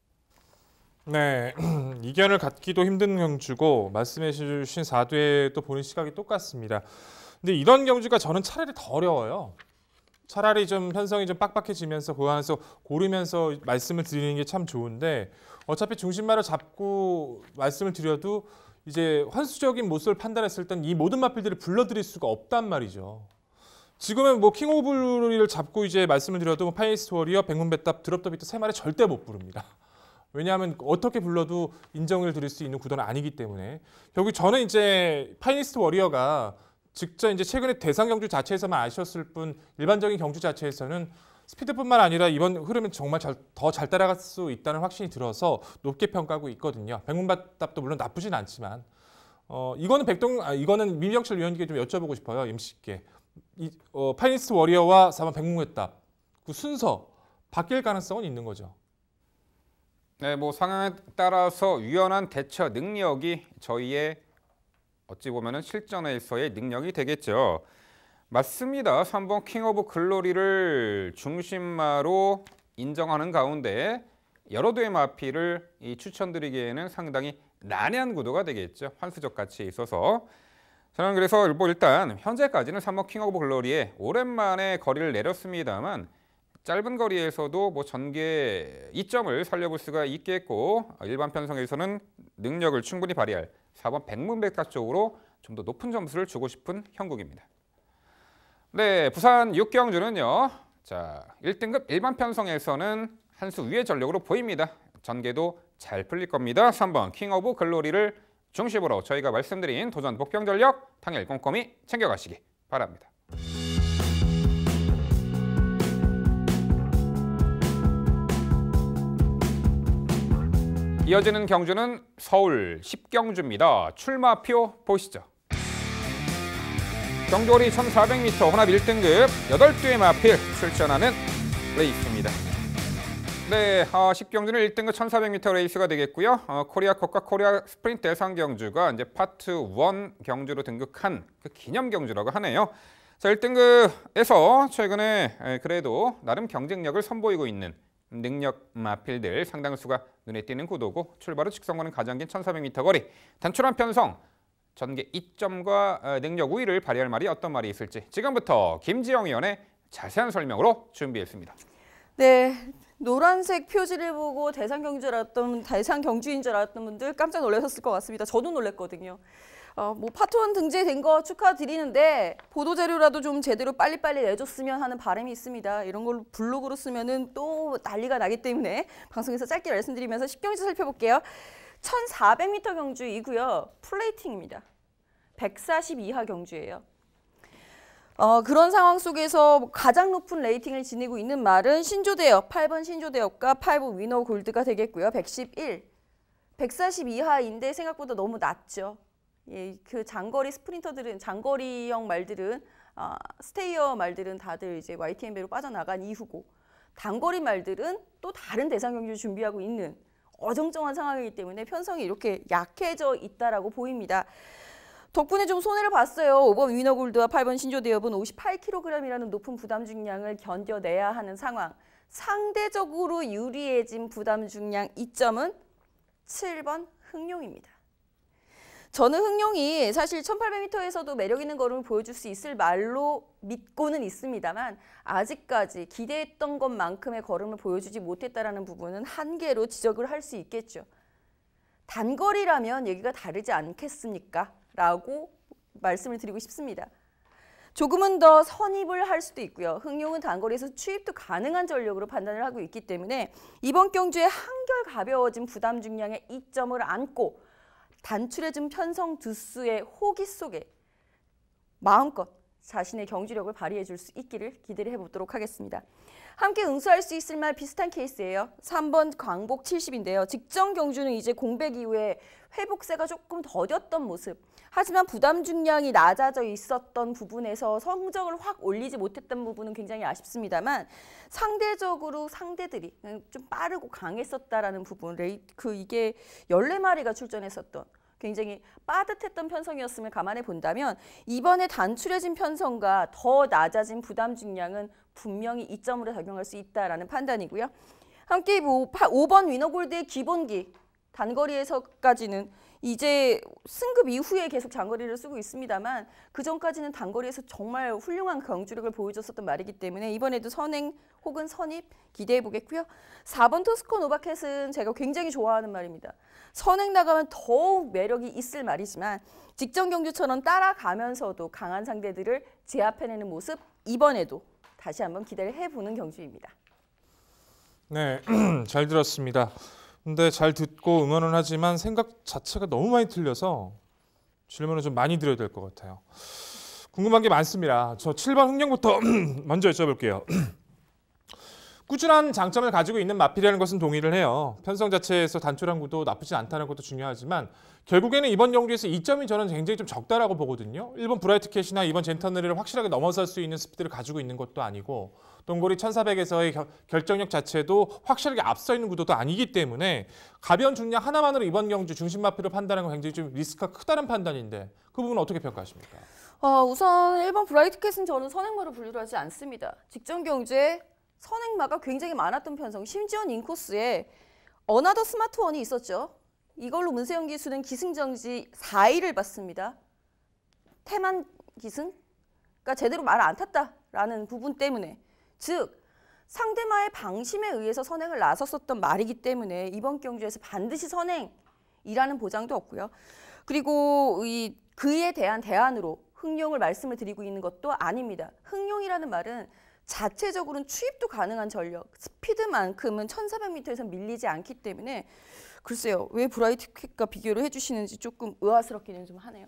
네, 이견을 갖기도 힘든 경주고 말씀해 주신 4대 또 보는 시각이 똑같습니다. 근데 이런 경주가 저는 차라리 더 어려워요. 차라리 좀 편성이 좀 빡빡해지면서 그 안에서 고르면서 말씀을 드리는 게 참 좋은데 어차피 중심말을 잡고 말씀을 드려도 이제 환수적인 모습을 판단했을 땐 이 모든 마필들을 불러드릴 수가 없단 말이죠. 지금은 킹 오브 글로리를 잡고 이제 말씀을 드려도 파이니스트 워리어, 백문백답, 드랍 더 비트 3마리 절대 못 부릅니다. 왜냐하면 어떻게 불러도 인정을 드릴 수 있는 구도는 아니기 때문에 결국 저는 이제 파이니스트 워리어가 직접 이제 최근에 대상 경주 자체에서만 아쉬웠을 뿐 일반적인 경주 자체에서는 스피드뿐만 아니라 이번 흐름은 정말 더 잘 따라갈 수 있다는 확신이 들어서 높게 평가하고 있거든요. 백문백답도 물론 나쁘진 않지만 이거는 민병철 위원님께 좀 여쭤보고 싶어요. MC께 파이니스트 워리어와 4번 백문백답 그 순서 바뀔 가능성은 있는 거죠. 네, 상황에 따라서 유연한 대처 능력이 저희의 어찌 보면은 실전에서의 능력이 되겠죠. 맞습니다. 3번 킹 오브 글로리를 중심마로 인정하는 가운데 여러 대의 마필을 추천드리기에는 상당히 난해한 구도가 되겠죠. 환수적 가치에 있어서. 저는 그래서 일단 현재까지는 3번 킹 오브 글로리에 오랜만에 거리를 내렸습니다만 짧은 거리에서도 전개 이점을 살려볼 수가 있겠고 일반 편성에서는 능력을 충분히 발휘할 4번 백문백답 쪽으로 좀 더 높은 점수를 주고 싶은 형국입니다. 네, 부산 6경주는요. 자, 1등급 일반 편성에서는 한 수 위의 전력으로 보입니다. 전개도 잘 풀릴 겁니다. 3번 킹 오브 글로리를 중심으로 저희가 말씀드린 도전 복병 전력 당일 꼼꼼히 챙겨가시기 바랍니다. 이어지는 경주는 서울 10경주입니다. 출마표 보시죠. 경주거리 1400m 혼합 1등급 8대의 마필 출전하는 레이스입니다. 네, 10경주는 1등급 1400m 레이스가 되겠고요. 코리아컵과 코리아 스프린트 대상 경주가 이제 파트 1 경주로 등극한 그 기념 경주라고 하네요. 자, 1등급에서 최근에 그래도 나름 경쟁력을 선보이고 있는 능력 마필들 상당수가 눈에 띄는 구도고 출발 후 직선거는 가장 긴 1400m 거리 단출한 편성 전개 이점과 능력 우위를 발휘할 말이 어떤 말이 있을지 지금부터 김지영 위원의 자세한 설명으로 준비했습니다. 네, 노란색 표지를 보고 대상 경주인 줄 알았던 분들 깜짝 놀라셨을 것 같습니다. 저도 놀랐거든요. 뭐 파트원 등재된 거 축하드리는데 보도자료라도 좀 제대로 빨리빨리 내줬으면 하는 바람이 있습니다. 이런 걸 블로그로 쓰면은 또 난리가 나기 때문에 방송에서 짧게 말씀드리면서 10경주 살펴볼게요. 1400m 경주이고요. 플레이팅입니다. 140 이하 경주예요. 그런 상황 속에서 가장 높은 레이팅을 지니고 있는 말은 신조대엽, 8번 신조대엽과 8번 위너 골드가 되겠고요. 111, 140 이하인데 생각보다 너무 낮죠. 예, 그 장거리 스프린터들은, 장거리형 말들은, 스테이어 말들은 다들 이제 YTM배로 빠져나간 이후고, 단거리 말들은 또 다른 대상 경주를 준비하고 있는 어정쩡한 상황이기 때문에 편성이 이렇게 약해져 있다라고 보입니다. 덕분에 좀 손해를 봤어요. 5번 위너골드와 8번 신조대엽은 58kg이라는 높은 부담 중량을 견뎌내야 하는 상황. 상대적으로 유리해진 부담 중량 이점은 7번 흥룡입니다. 저는 흥룡이 사실 1800m에서도 매력 있는 걸음을 보여줄 수 있을 말로 믿고는 있습니다만 아직까지 기대했던 것만큼의 걸음을 보여주지 못했다는 부분은 한계로 지적을 할 수 있겠죠. 단거리라면 얘기가 다르지 않겠습니까? 라고 말씀을 드리고 싶습니다. 조금은 더 선입을 할 수도 있고요. 흥룡은 단거리에서 추입도 가능한 전력으로 판단을 하고 있기 때문에 이번 경주에 한결 가벼워진 부담 중량의 이점을 안고 단출해진 편성 두수의 호기 속에 마음껏 자신의 경주력을 발휘해 줄 수 있기를 기대를 해보도록 하겠습니다. 함께 응수할 수 있을 말 비슷한 케이스예요. 3번 광복 70인데요. 직전 경주는 이제 공백 이후에 회복세가 조금 더뎠던 모습. 하지만 부담 중량이 낮아져 있었던 부분에서 성적을 확 올리지 못했던 부분은 굉장히 아쉽습니다만 상대적으로 상대들이 좀 빠르고 강했었다라는 부분. 이게 14마리가 출전했었던 굉장히 빠듯했던 편성이었음을 감안해 본다면 이번에 단출해진 편성과 더 낮아진 부담 중량은 분명히 이점으로 작용할 수 있다라는 판단이고요. 함께 5번 위너골드의 기본기 단거리에서까지는 이제 승급 이후에 계속 장거리를 쓰고 있습니다만 그 전까지는 단거리에서 정말 훌륭한 경주력을 보여줬었던 말이기 때문에 이번에도 선행 혹은 선입 기대해 보겠고요. 4번 토스코 노바켓은 제가 굉장히 좋아하는 말입니다. 선행 나가면 더욱 매력이 있을 말이지만 직전 경주처럼 따라가면서도 강한 상대들을 제압해내는 모습 이번에도 다시 한번 기대를 해보는 경주입니다. 네, 잘 들었습니다. 근데 잘 듣고 응원은 하지만 생각 자체가 너무 많이 틀려서 질문을 좀 많이 드려야 될 것 같아요. 궁금한 게 많습니다. 저 7번 흥룡부터 먼저 여쭤볼게요. 꾸준한 장점을 가지고 있는 마필이라는 것은 동의를 해요. 편성 자체에서 단출한 구도 나쁘지 않다는 것도 중요하지만 결국에는 이번 경주에서 이점이 저는 굉장히 좀 적다라고 보거든요. 1번 브라이트캣이나 2번 젠터너리를 확실하게 넘어설 수 있는 스피드를 가지고 있는 것도 아니고 동거리 1400에서의 결정력 자체도 확실하게 앞서 있는 구도도 아니기 때문에 가벼운 중량 하나만으로 이번 경주 중심 마필을 판단하는 건 굉장히 좀 리스크가 크다는 판단인데 그 부분은 어떻게 평가하십니까? 우선 1번 브라이트캣은 저는 선행마로 분류를 하지 않습니다. 직전 경주에 선행마가 굉장히 많았던 편성, 심지어 인코스에 어나더 스마트원이 있었죠. 이걸로 문세영 기수는 기승전지 4위를 받습니다. 태만 기승? 그러니까 제대로 말을 안 탔다라는 부분 때문에 즉 상대마의 방심에 의해서 선행을 나섰었던 말이기 때문에 이번 경주에서 반드시 선행이라는 보장도 없고요. 그리고 그에 대한 대안으로 흥룡을 말씀을 드리고 있는 것도 아닙니다. 흥룡이라는 말은 자체적으로는 추입도 가능한 전력, 스피드만큼은 1400m에서 밀리지 않기 때문에 글쎄요. 왜 브라이트캣과 비교를 해주시는지 조금 의아스럽기는 좀 하네요.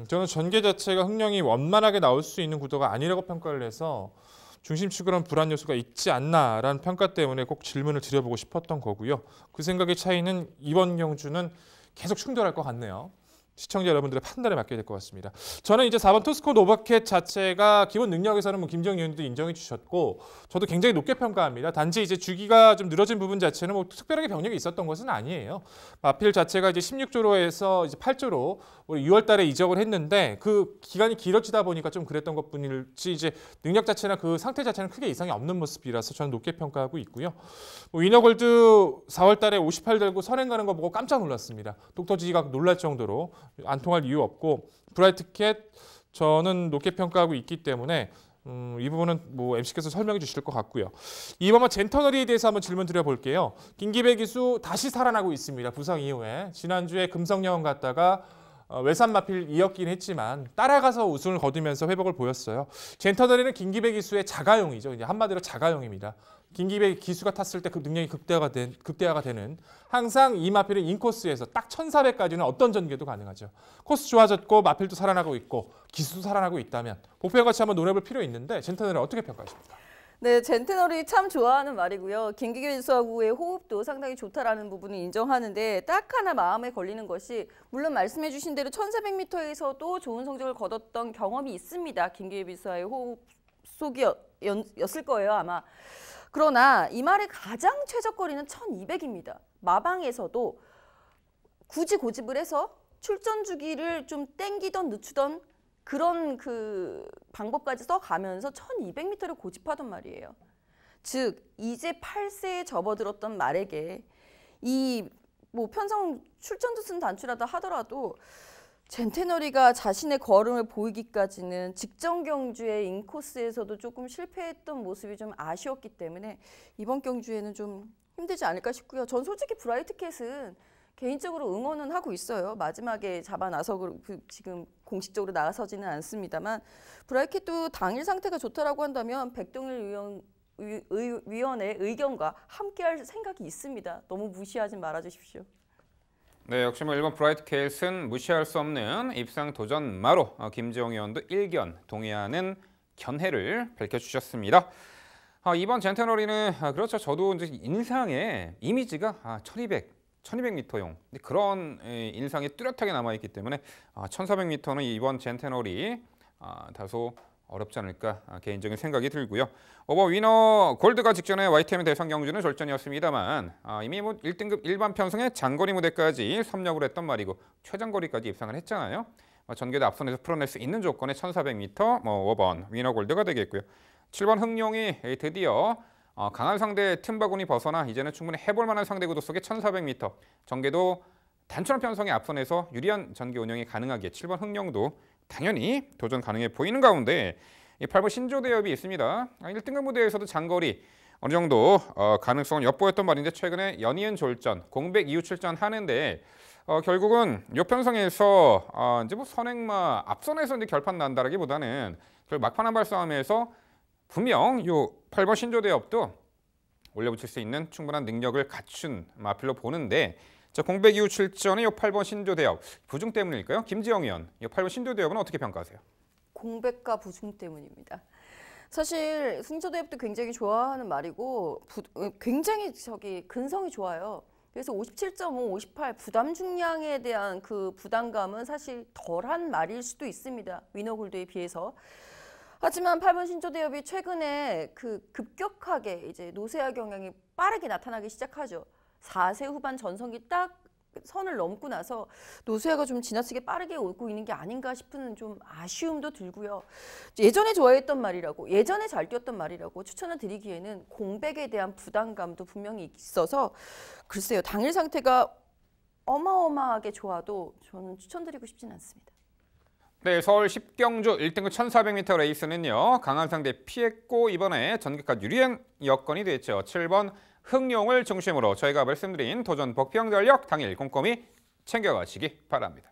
저는 전개 자체가 흥룡이 원만하게 나올 수 있는 구도가 아니라고 평가를 해서 중심축으로는 불안 요소가 있지 않나라는 평가 때문에 꼭 질문을 드려보고 싶었던 거고요. 그 생각의 차이는 이번 경주는 계속 충돌할 것 같네요. 시청자 여러분들의 판단에 맡겨야 될 것 같습니다. 저는 이제 4번 토스코 노바켓 자체가 기본 능력에서는 뭐 김정희 의원도 인정해 주셨고 저도 굉장히 높게 평가합니다. 단지 이제 주기가 좀 늘어진 부분 자체는 뭐 특별하게 병력이 있었던 것은 아니에요. 마필 자체가 이제 16조로에서 이제 8조로 우리 6월달에 이적을 했는데 그 기간이 길어지다 보니까 좀 그랬던 것뿐이지 이제 능력 자체나 그 상태 자체는 크게 이상이 없는 모습이라서 저는 높게 평가하고 있고요. 뭐 위너골드 4월달에 58 들고 선행 가는 거 보고 깜짝 놀랐습니다. 독터지가 놀랄 정도로. 안 통할 이유 없고 브라이트캣 저는 높게 평가하고 있기 때문에 이 부분은 뭐 MC께서 설명해 주실 것 같고요. 이번 젠터너리에 대해서 한번 질문 드려볼게요. 김기배 기수 다시 살아나고 있습니다. 부상 이후에 지난주에 금성여원 갔다가 외산 마필이었긴 했지만 따라가서 우승을 거두면서 회복을 보였어요. 젠터너리는 김기배 기수의 자가용이죠. 이제 한마디로 자가용입니다. 김기배 기수가 탔을 때 그 능력이 극대화가 되는 항상 이 마필은 인코스에서 딱 1400까지는 어떤 전개도 가능하죠. 코스 좋아졌고 마필도 살아나고 있고 기수도 살아나고 있다면 목표와 같이 한번 노려볼 필요 있는데 젠터너리를 어떻게 평가하십니까? 네, 젠테너리 참 좋아하는 말이고요. 김기규 기수하고의 호흡도 상당히 좋다라는 부분을 인정하는데 딱 하나 마음에 걸리는 것이 물론 말씀해 주신 대로 1400m에서도 좋은 성적을 거뒀던 경험이 있습니다. 김기규 기수와의 호흡 속이었을 거예요, 아마. 그러나 이 말의 가장 최적거리는 1200입니다. 마방에서도 굳이 고집을 해서 출전 주기를 좀 땡기던 늦추던 그런 그 방법까지 써가면서 1200m를 고집하던 말이에요. 즉 이제 8세에 접어들었던 말에게 이 뭐 편성 출전도 쓴 단추라다 하더라도 젠테너리가 자신의 걸음을 보이기까지는 직전 경주의 인코스에서도 조금 실패했던 모습이 좀 아쉬웠기 때문에 이번 경주에는 좀 힘들지 않을까 싶고요. 전 솔직히 브라이트캣은 개인적으로 응원은 하고 있어요. 마지막에 잡아 나서 지금 공식적으로 나서지는 않습니다만 브라이트캣도 당일 상태가 좋다라고 한다면 백동일 위원의 의견과 함께할 생각이 있습니다. 너무 무시하지 말아주십시오. 네, 역시 뭐 일본 브라이트캣은 무시할 수 없는 입상 도전마로 김지영 의원도 일견 동의하는 견해를 밝혀주셨습니다. 이번 젠테너리는 그렇죠. 저도 이제 인상에 이미지가 1200m용 그런 인상이 뚜렷하게 남아있기 때문에 1400m는 이번 젠테너리 다소 어렵지 않을까 개인적인 생각이 들고요. 오버 위너 골드가 직전에 YTM 대선 경주는 졸전이었습니다만 이미 뭐 1등급 일반 편성의 장거리 무대까지 섭렵을 했던 말이고 최장거리까지 입상을 했잖아요. 전개도 앞선에서 풀어낼 수 있는 조건의 1400m 5번 위너 골드가 되겠고요. 7번 흥룡이 드디어 강한 상대 틈바구니 벗어나 이제는 충분히 해볼 만한 상대 구도 속의 1400m 전개도 단순한 편성의 앞선에서 유리한 전개 운영이 가능하기에 7번 흥룡도 당연히 도전 가능해 보이는 가운데 이 8번 신조대엽이 있습니다. 1등급 무대에서도 장거리 어느 정도 가능성을 엿보였던 말인데 최근에 연이은 졸전, 공백 이후 출전하는데 결국은 요 편성에서 이제 뭐 선행마 앞선에서 이제 결판 난다라기보다는 막판 한발 싸움에서 분명 요 8번 신조대엽도 올려붙일 수 있는 충분한 능력을 갖춘 마필로 보는데 자, 공백 이후 출전의 요 8번 신조대엽 부중 때문일까요? 김지영 의원, 이 8번 신조대엽은 어떻게 평가하세요? 공백과 부중 때문입니다. 사실 신조대엽도 굉장히 좋아하는 말이고 굉장히 근성이 좋아요. 그래서 57.5, 58 부담 중량에 대한 그 부담감은 사실 덜한 말일 수도 있습니다. 위너골드에 비해서. 하지만 8번 신조대엽이 최근에 그 급격하게 이제 노쇠화 경향이 빠르게 나타나기 시작하죠. 4세 후반 전성기 딱 선을 넘고 나서 노쇠화가 좀 지나치게 빠르게 오고 있는 게 아닌가 싶은 좀 아쉬움도 들고요. 예전에 좋아했던 말이라고, 예전에 잘 뛰었던 말이라고 추천을 드리기에는 공백에 대한 부담감도 분명히 있어서 글쎄요. 당일 상태가 어마어마하게 좋아도 저는 추천드리고 싶진 않습니다. 네, 서울 10경주 1등급 1400m 레이스는요. 강한 상대 피했고 이번에 전개까지 유리한 여건이 됐죠. 7번 흥룡을 중심으로 저희가 말씀드린 도전 복병전력 당일 꼼꼼히 챙겨가시기 바랍니다.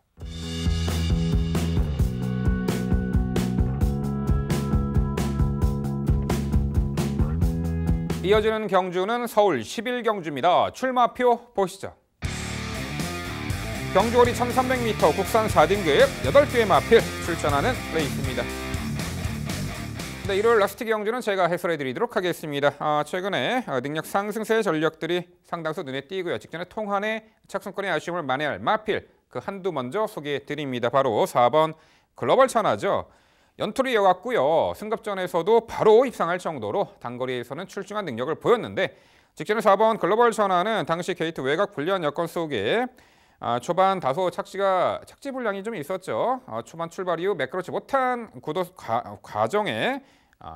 이어지는 경주는 서울 11경주입니다. 출마표 보시죠. 경주거리 1300m 국산 4등급 8개의 마필 출전하는 레이스입니다. 네, 1월 라스트 경주는 제가 해설해드리도록 하겠습니다. 최근에 능력 상승세 전력들이 상당수 눈에 띄고요. 직전에 통한의 착순권의 아쉬움을 만회할 마필 그 한두 먼저 소개해드립니다. 바로 4번 글로벌 천하죠. 연투를 이어갔고요. 승급전에서도 바로 입상할 정도로 단거리에서는 출중한 능력을 보였는데 직전에 4번 글로벌 천하는 당시 게이트 외곽 불리한 여건 속에 초반 다소 착지 불량이 좀 있었죠. 초반 출발 이후 매끄럽지 못한 구도 과정에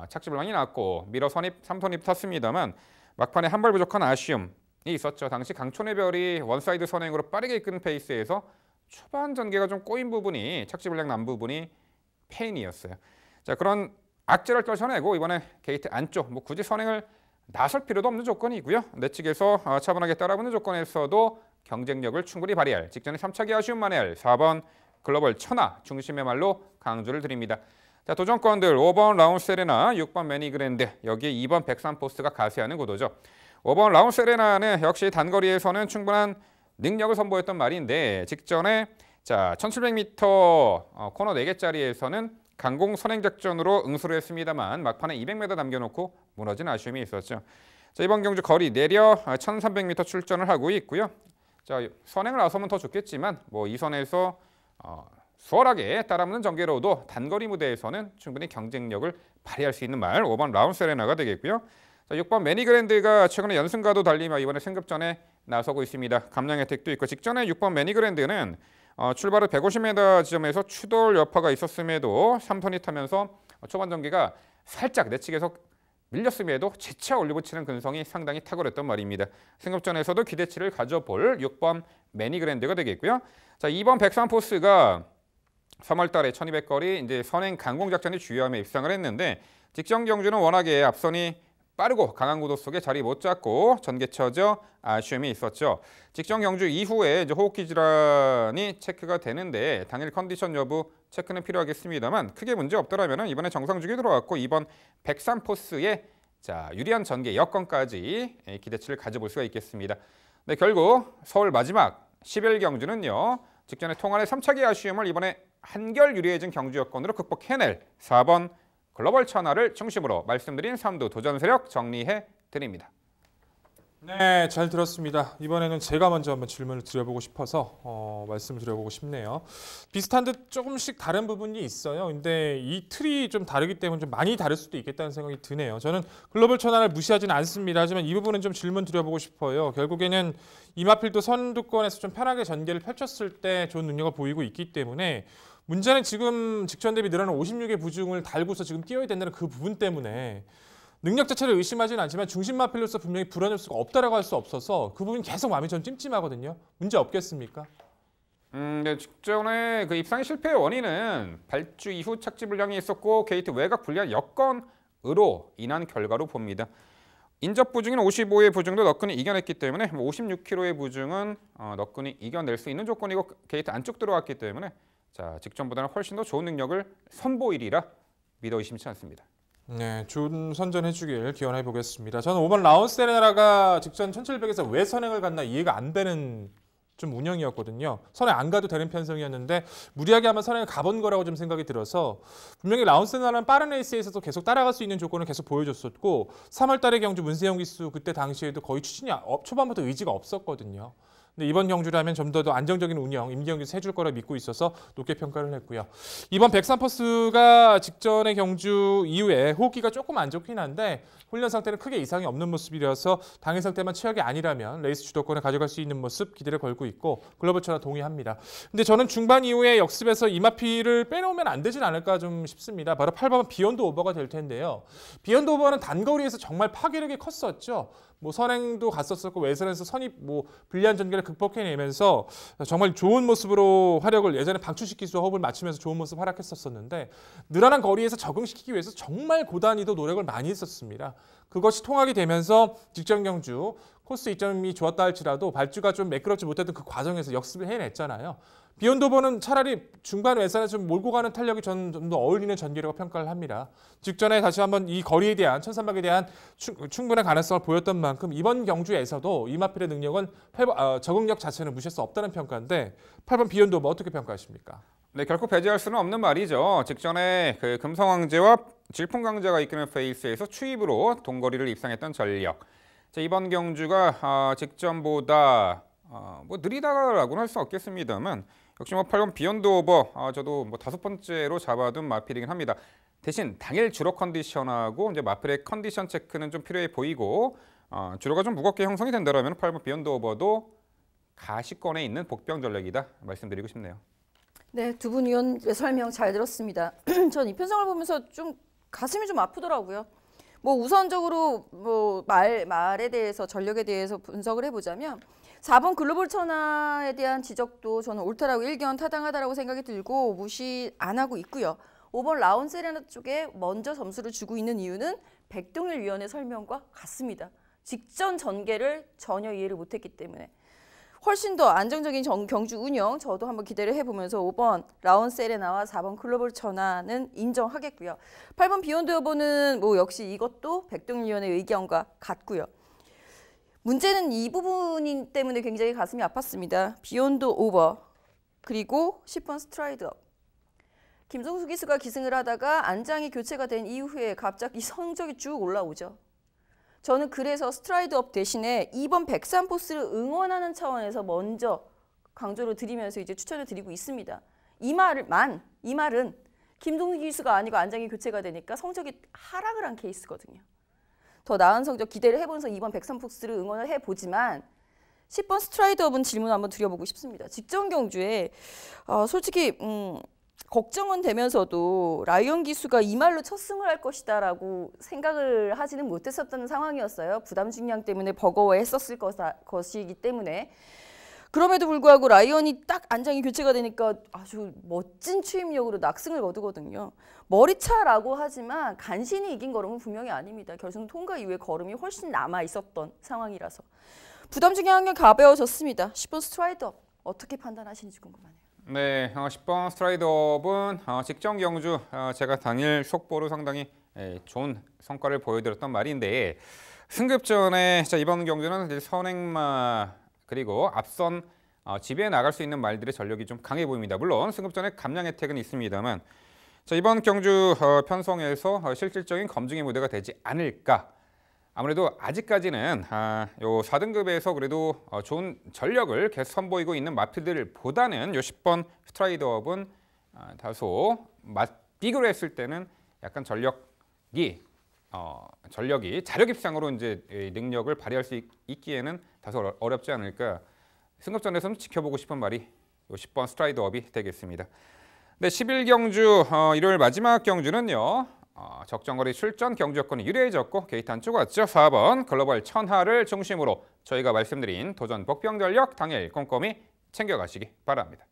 착지 불량이 났고 미러 선입 3선입 탔습니다만 막판에 한 발 부족한 아쉬움이 있었죠. 당시 강촌의 별이 원사이드 선행으로 빠르게 이끄는 페이스에서 초반 전개가 좀 꼬인 부분이 착지 불량 난 부분이 페인이었어요. 자, 그런 악재를 떨쳐내고 이번에 게이트 안쪽 뭐 굳이 선행을 나설 필요도 없는 조건이고요. 내측에서 차분하게 따라붙는 조건에서도 경쟁력을 충분히 발휘할 직전에 3차기 아쉬움 만회할 4번 글로벌 천하 중심의 말로 강조를 드립니다. 자, 도전권들 5번 라운세레나, 6번 매니그랜드, 여기에 2번 백산포스가 가세하는 구도죠. 5번 라운세레나는 역시 단거리에서는 충분한 능력을 선보였던 말인데 직전에 자 1700m 코너 4개짜리에서는 강공 선행작전으로 응수를 했습니다만 막판에 200m 남겨놓고 무너진 아쉬움이 있었죠. 자, 이번 경주 거리 내려 1300m 출전을 하고 있고요. 자, 선행을 나서면 더 좋겠지만 뭐 이 선에서 수월하게 따라붙는 전개로도 단거리 무대에서는 충분히 경쟁력을 발휘할 수 있는 말 5번 라운세레나가 되겠고요. 자, 6번 매니그랜드가 최근에 연승과도 달리며 이번에 승급전에 나서고 있습니다. 감량 혜택도 있고 직전에 6번 매니그랜드는 출발 후 150m 지점에서 추돌 여파가 있었음에도 3턴이 타면서 초반 전개가 살짝 내측에서 밀렸음에도 재차 올려붙이는 근성이 상당히 탁월했던 말입니다. 승급전에서도 기대치를 가져볼 6번 매니그랜드가 되겠고요. 자, 2번 백산포스가 3월 달에 1200거리 이제 선행 강공 작전이 주요함에 입상을 했는데 직전 경주는 워낙에 앞선이 빠르고 강한 구도 속에 자리 못 잡고 전개쳐져 아쉬움이 있었죠. 직전 경주 이후에 이제 호흡기 질환이 체크가 되는데 당일 컨디션 여부 체크는 필요하겠습니다만 크게 문제 없더라면 이번에 정상주기 들어왔고 이번 백산포스의 자 유리한 전개 여건까지 기대치를 가져볼 수가 있겠습니다. 네, 결국 서울 마지막 10일 경주는요. 직전에 통안의 3차기 아쉬움을 이번에 한결 유리해진 경주 여건으로 극복해낼 4번 글로벌 천하를 중심으로 말씀드린 3두 도전 세력 정리해 드립니다. 네, 잘 들었습니다. 이번에는 제가 먼저 한번 질문을 드려보고 싶어서 말씀을 드려보고 싶네요. 비슷한 듯 조금씩 다른 부분이 있어요. 근데 이 틀이 좀 다르기 때문에 좀 많이 다를 수도 있겠다는 생각이 드네요. 저는 글로벌 천하를 무시하지는 않습니다. 하지만 이 부분은 좀 질문 드려보고 싶어요. 결국에는 이마필도 선두권에서 좀 편하게 전개를 펼쳤을 때 좋은 능력을 보이고 있기 때문에 문제는 지금 직전 대비 늘어난 56의 부중을 달고서 지금 뛰어야 된다는 그 부분 때문에 능력 자체를 의심하지는 않지만 중심 마필로서 분명히 불안할 수가 없다라고 할 수 없어서 그 부분이 계속 마음이 전 찜찜하거든요. 문제 없겠습니까? 네, 직전에 그 입상의 실패의 원인은 발주 이후 착지 불량이 있었고 게이트 외곽 불량 여건으로 인한 결과로 봅니다. 인접 부중인 55의 부중도 너끈히 이겨냈기 때문에 56kg의 부중은 너끈히 이겨낼 수 있는 조건이고 게이트 안쪽 들어왔기 때문에 자 직전보다는 훨씬 더 좋은 능력을 선보이리라 믿어 의심치 않습니다. 네, 좋은 선전해 주길 기원해 보겠습니다. 저는 5번 라운세레나가 직전 1700에서 왜 선행을 갔나 이해가 안 되는 좀 운영이었거든요. 선행 안 가도 되는 편성이었는데 무리하게 한번 선행을 가본 거라고 좀 생각이 들어서 분명히 라운세레나는 빠른 레이스에서도 계속 따라갈 수 있는 조건을 계속 보여줬었고 3월 달의 경주 문세영 기수 그때 당시에도 거의 추진이 초반부터 의지가 없었거든요. 근데 이번 경주라면 좀 더 안정적인 운영, 임기영 기수 해줄 거라 믿고 있어서 높게 평가를 했고요. 이번 백산퍼스가 직전의 경주 이후에 호흡기가 조금 안 좋긴 한데 훈련 상태는 크게 이상이 없는 모습이라서 당일 상태만 최악이 아니라면 레이스 주도권을 가져갈 수 있는 모습 기대를 걸고 있고 글로벌 천하 동의합니다. 근데 저는 중반 이후에 역습에서 이마피를 빼놓으면 안 되진 않을까 좀 싶습니다. 바로 8번 비욘드 오버가 될 텐데요. 비욘드 오버는 단거리에서 정말 파괴력이 컸었죠. 뭐 선행도 갔었었고 외선에서 선이 뭐 불리한 전개를 극복해내면서 정말 좋은 모습으로 화력을 예전에 방출식 기수와 호흡을 맞추면서 좋은 모습 활약했었는데 늘어난 거리에서 적응시키기 위해서 정말 고단위도 노력을 많이 했었습니다. 그것이 통하게 되면서 직전 경주 코스 이점이 좋았다 할지라도 발주가 좀 매끄럽지 못했던 그 과정에서 역습을 해냈잖아요. 비욘드 오버는 차라리 중반 외선에 좀 몰고 가는 탄력이 좀 더 어울리는 전개라고 평가를 합니다. 직전에 다시 한번 이 거리에 대한 1300에 대한 충분한 가능성을 보였던 만큼 이번 경주에서도 이마필의 능력은 적응력 자체는 무시할 수 없다는 평가인데 8번 비욘드 오버 어떻게 평가하십니까? 네, 결코 배제할 수는 없는 말이죠. 직전에 그 금성황제와 질풍강제가 이끄는 페이스에서 추입으로 동거리를 입상했던 전력. 자, 이번 경주가 직전보다 뭐 느리다라고는 할 수 없겠습니다만 역시 뭐 8번 비욘드 오버 저도 뭐 5번째로 잡아둔 마필이긴 합니다. 대신 당일 주로 컨디션하고 이제 마필의 컨디션 체크는 좀 필요해 보이고 주로가 좀 무겁게 형성이 된다면 8번 비욘드 오버도 가시권에 있는 복병 전략이다 말씀드리고 싶네요. 네, 두 분 위원 설명 잘 들었습니다. 전 이 편성을 보면서 좀 가슴이 좀 아프더라고요. 뭐 우선적으로 뭐 말에 대해서 전력에 대해서 분석을 해보자면 4번 글로벌 천하에 대한 지적도 저는 옳다라고 일견 타당하다라고 생각이 들고 무시 안 하고 있고요. 5번 라운세레나 쪽에 먼저 점수를 주고 있는 이유는 백동일 위원의 설명과 같습니다. 직전 전개를 전혀 이해를 못했기 때문에 훨씬 더 안정적인 경주 운영 저도 한번 기대를 해보면서 5번 라온 세레나와 4번 글로벌 천하는 인정하겠고요. 8번 비욘드 여보는 뭐 역시 이것도 백동위원의 의견과 같고요. 문제는 이 부분 때문에 굉장히 가슴이 아팠습니다. 비욘드 오버 그리고 10번 스트라이드 업. 김성수 기수가 기승을 하다가 안장이 교체가 된 이후에 갑자기 성적이 쭉 올라오죠. 저는 그래서 스트라이드 업 대신에 2번 백삼포스를 응원하는 차원에서 먼저 강조를 드리면서 이제 추천을 드리고 있습니다. 이 말은 김성수 기수가 아니고 안장이 교체가 되니까 성적이 하락을 한 케이스거든요. 더 나은 성적 기대를 해보면서 2번 백삼포스를 응원을 해보지만 10번 스트라이드업은 질문 한번 드려보고 싶습니다. 직전 경주에 솔직히 걱정은 되면서도 라이언 기수가 이 말로 첫 승을 할 것이다라고 생각을 하지는 못했었다는 상황이었어요. 부담 중량 때문에 버거워했었을 것이기 때문에. 그럼에도 불구하고 라이언이 딱 안장이 교체가 되니까 아주 멋진 추임력으로 낙승을 거두거든요. 머리차라고 하지만 간신히 이긴 걸음은 분명히 아닙니다. 결승 통과 이후에 걸음이 훨씬 남아있었던 상황이라서. 부담 중량이 가벼워졌습니다. 10번 스트라이드업 어떻게 판단하시는지 궁금하네요. 네, 10번 스트라이드업은 직전 경주 제가 당일 속보로 상당히 좋은 성과를 보여드렸던 말인데 승급전에 이번 경주는 선행마 그리고 앞선 지배해 나갈 수 있는 말들의 전력이 좀 강해 보입니다. 물론 승급전에 감량 혜택은 있습니다만 이번 경주 편성에서 실질적인 검증의 무대가 되지 않을까. 아무래도 아직까지는 요 4등급에서 그래도 좋은 전력을 계속 선보이고 있는 마필들보다는 요 10번 스트라이드업은 다소 비교를 했을 때는 약간 전력이 자력 입상으로 이제 능력을 발휘할 수 있기에는 다소 어렵지 않을까. 승급전에서는 지켜보고 싶은 말이 요 10번 스트라이드업이 되겠습니다. 네, 11경주 일요일 마지막 경주는요. 적정거리 출전 경주 여건이 유리해졌고 게이트 안쪽 왔죠. 4번 글로벌 천하를 중심으로 저희가 말씀드린 도전 복병 전력 당일 꼼꼼히 챙겨가시기 바랍니다.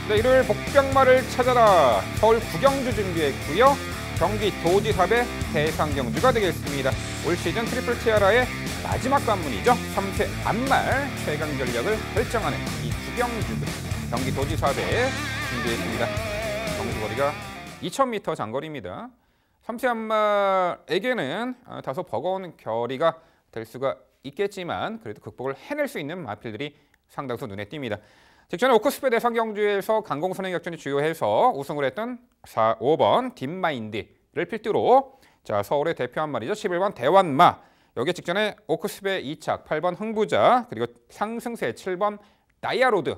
네, 일요일 복병마를 찾아라 서울 구경주 준비했고요. 경기 도지사배 대상 경주가 되겠습니다. 올 시즌 트리플 티아라의 마지막 관문이죠. 3세 안말 최강 전력을 결정하는 이 구경주들 경기 도지사배 준비했습니다. 경주거리가 2000m 장거리입니다. 3세 안말에게는 다소 버거운 결의가 될 수가 있겠지만 그래도 극복을 해낼 수 있는 마필들이 상당수 눈에 띕니다. 직전에 오크스페 대상 경주에서 강공선행 격전이 주요해서 우승을 했던 5번 딥마인드를 필두로 서울의 대표 한 마리죠. 11번 대환마. 여기 직전에 오크스페 2착 8번 흥부자 그리고 상승세 7번 다이아로드.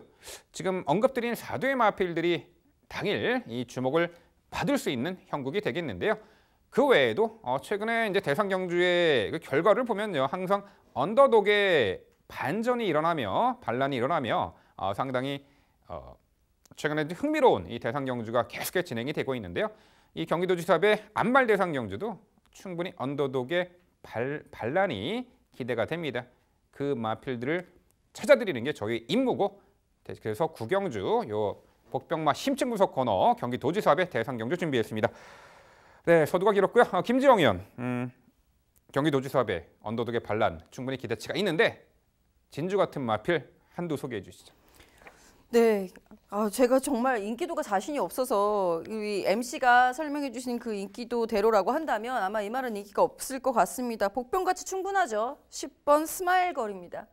지금 언급드린 4두의 마필들이 당일 이 주목을 받을 수 있는 형국이 되겠는데요. 그 외에도 최근에 이제 대상 경주의 그 결과를 보면요. 항상 언더독의 반전이 일어나며 반란이 일어나며 상당히 최근에 흥미로운 이 대상 경주가 계속해서 진행이 되고 있는데요. 이 경기도지사배 안말 대상 경주도 충분히 언더독의 반란이 기대가 됩니다. 그 마필들을 찾아드리는 게 저희 임무고 그래서 구경주 요 복병마 심층 분석 코너 경기도지사배 대상 경주 준비했습니다. 네, 서두가 길었고요. 김지영 의원, 경기도지사배 언더독의 반란 충분히 기대치가 있는데 진주 같은 마필 한두 소개해 주시죠. 네, 제가 정말 인기도가 자신이 없어서 이 MC가 설명해 주신 그 인기도대로라고 한다면 아마 이 말은 인기가 없을 것 같습니다. 복병같이 충분하죠. 10번 스마일 걸입니다.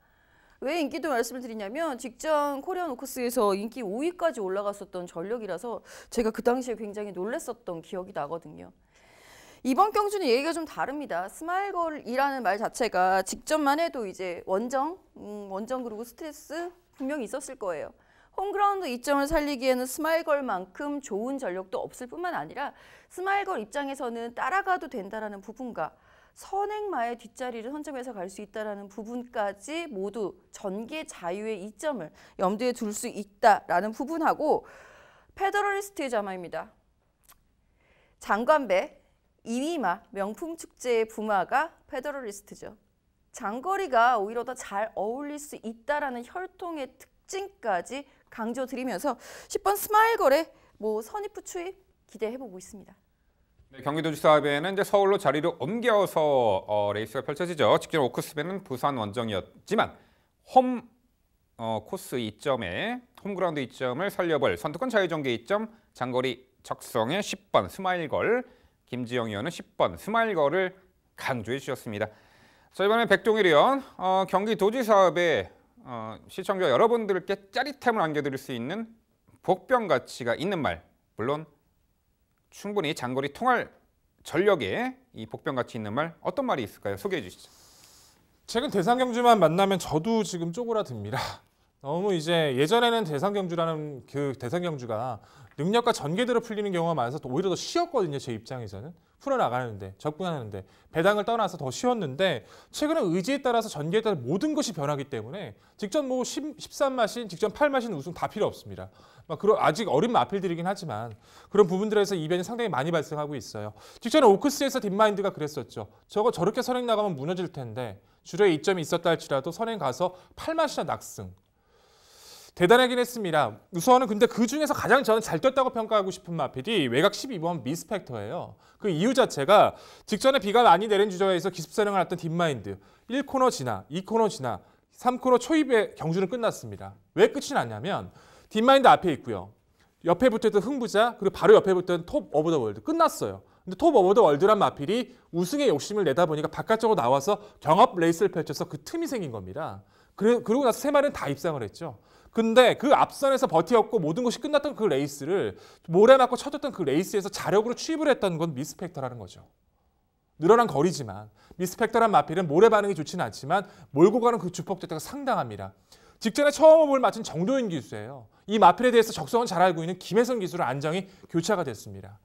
왜 인기도 말씀을 드리냐면 직전 코리안 오크스에서 인기 5위까지 올라갔었던 전력이라서 제가 그 당시에 굉장히 놀랐었던 기억이 나거든요. 이번 경주는 얘기가 좀 다릅니다. 스마일걸이라는 말 자체가 직전만 해도 이제 원정 그리고 스트레스 분명히 있었을 거예요. 홈그라운드 이점을 살리기에는 스마일걸만큼 좋은 전력도 없을 뿐만 아니라 스마일걸 입장에서는 따라가도 된다라는 부분과 선행마의 뒷자리를 선점해서 갈 수 있다는 부분까지 모두 전개 자유의 이점을 염두에 둘 수 있다라는 부분하고 페더러리스트의 자마입니다. 장관배 2위마 명품 축제의 부마가 페더러리스트죠. 장거리가 오히려 더 잘 어울릴 수 있다라는 혈통의 특징까지 강조드리면서 10번 스마일걸의 선입부 추입 기대해보고 있습니다. 네, 경기도지사배는 이제 서울로 자리를 옮겨서 레이스가 펼쳐지죠. 직전 오크스배는 부산 원정이었지만 홈 코스 2점에 홈그라운드 2점을 살려볼 선두권 자유전개 2점 장거리 적성의 10번 스마일걸 김지영 의원은 10번 스마일걸을 강조해 주셨습니다. 자, 이번에 백동일 의원 경기도지사배 시청자 여러분들께 짜릿함을 안겨드릴 수 있는 복병 가치가 있는 말, 물론 충분히 장거리 통할 전력에 이 복병 가치 있는 말 어떤 말이 있을까요? 소개해 주시죠. 최근 대상경주만 만나면 저도 지금 쪼그라듭니다. 너무 이제 예전에는 대상경주라는 그 대상경주가 능력과 전개대로 풀리는 경우가 많아서 오히려 더 쉬웠거든요. 제 입장에서는. 풀어나가는데, 접근하는데, 배당을 떠나서 더 쉬웠는데 최근에 의지에 따라서 전개에 따라 모든 것이 변하기 때문에 직전 13마신, 직전 8마신 우승 다 필요 없습니다. 아직 어린 마필들이긴 하지만 그런 부분들에서 이변이 상당히 많이 발생하고 있어요. 직전에 오크스에서 딥마인드가 그랬었죠. 저렇게 선행 나가면 무너질 텐데 주로에 이점이 있었다 할지라도 선행 가서 8마신의 낙승. 대단하긴 했습니다. 우선은 근데 그중에서 가장 저는 잘 뛰었다고 평가하고 싶은 마필이 외곽 12번 미스펙터예요. 그 이유 자체가 직전에 비가 많이 내린 주저에서 기습선행을 했던 딥마인드 1코너 지나 2코너 지나 3코너 초입에 경주는 끝났습니다. 왜 끝이 났냐면 딥마인드 앞에 있고요. 옆에 붙어있던 흥부자 그리고 바로 옆에 붙어있던 톱 오브 더 월드 끝났어요. 근데 톱 오브 더 월드란 마필이 우승의 욕심을 내다 보니까 바깥쪽으로 나와서 경합 레이스를 펼쳐서 그 틈이 생긴 겁니다. 그러고 나서 세 마리는 다 입상을 했죠. 근데 그 앞선에서 버티었고 모든 것이 끝났던 그 레이스를 모래 맞고 쳐졌던 그 레이스에서 자력으로 취입을 했던 건 미스펙터라는 거죠. 늘어난 거리지만 미스펙터란 마필은 모래 반응이 좋지는 않지만 몰고 가는 그 주폭대가 상당합니다. 직전에 처음 호흡을 맞춘 정도현 기수예요. 이 마필에 대해서 적성은 잘 알고 있는 김혜선 기수로 안정이 교차가 됐습니다.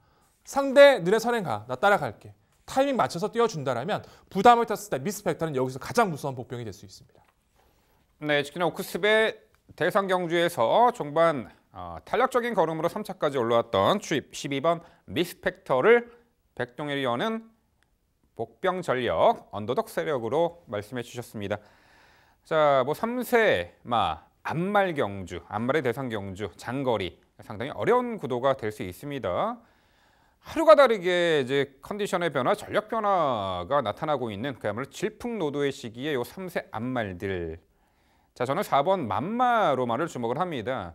상대 너네 선행가 나 따라갈게. 타이밍 맞춰서 띄워준다라면 부담을 탔을 때 미스펙터는 여기서 가장 무서운 복병이 될 수 있습니다. 네, 직전 오크스배 대상 경주에서 종반 탄력적인 걸음으로 3차까지 올라왔던 추입 12번 미스펙터를 백동일 의원은 복병 전력, 언더독 세력으로 말씀해 주셨습니다. 자, 3세 안말 경주, 안말의 대상 경주, 장거리 상당히 어려운 구도가 될 수 있습니다. 하루가 다르게 이제 컨디션의 변화, 전력 변화가 나타나고 있는 그야말로 질풍노도의 시기에 요 3세 안말들. 자, 저는 4번 만마로마를 주목을 합니다.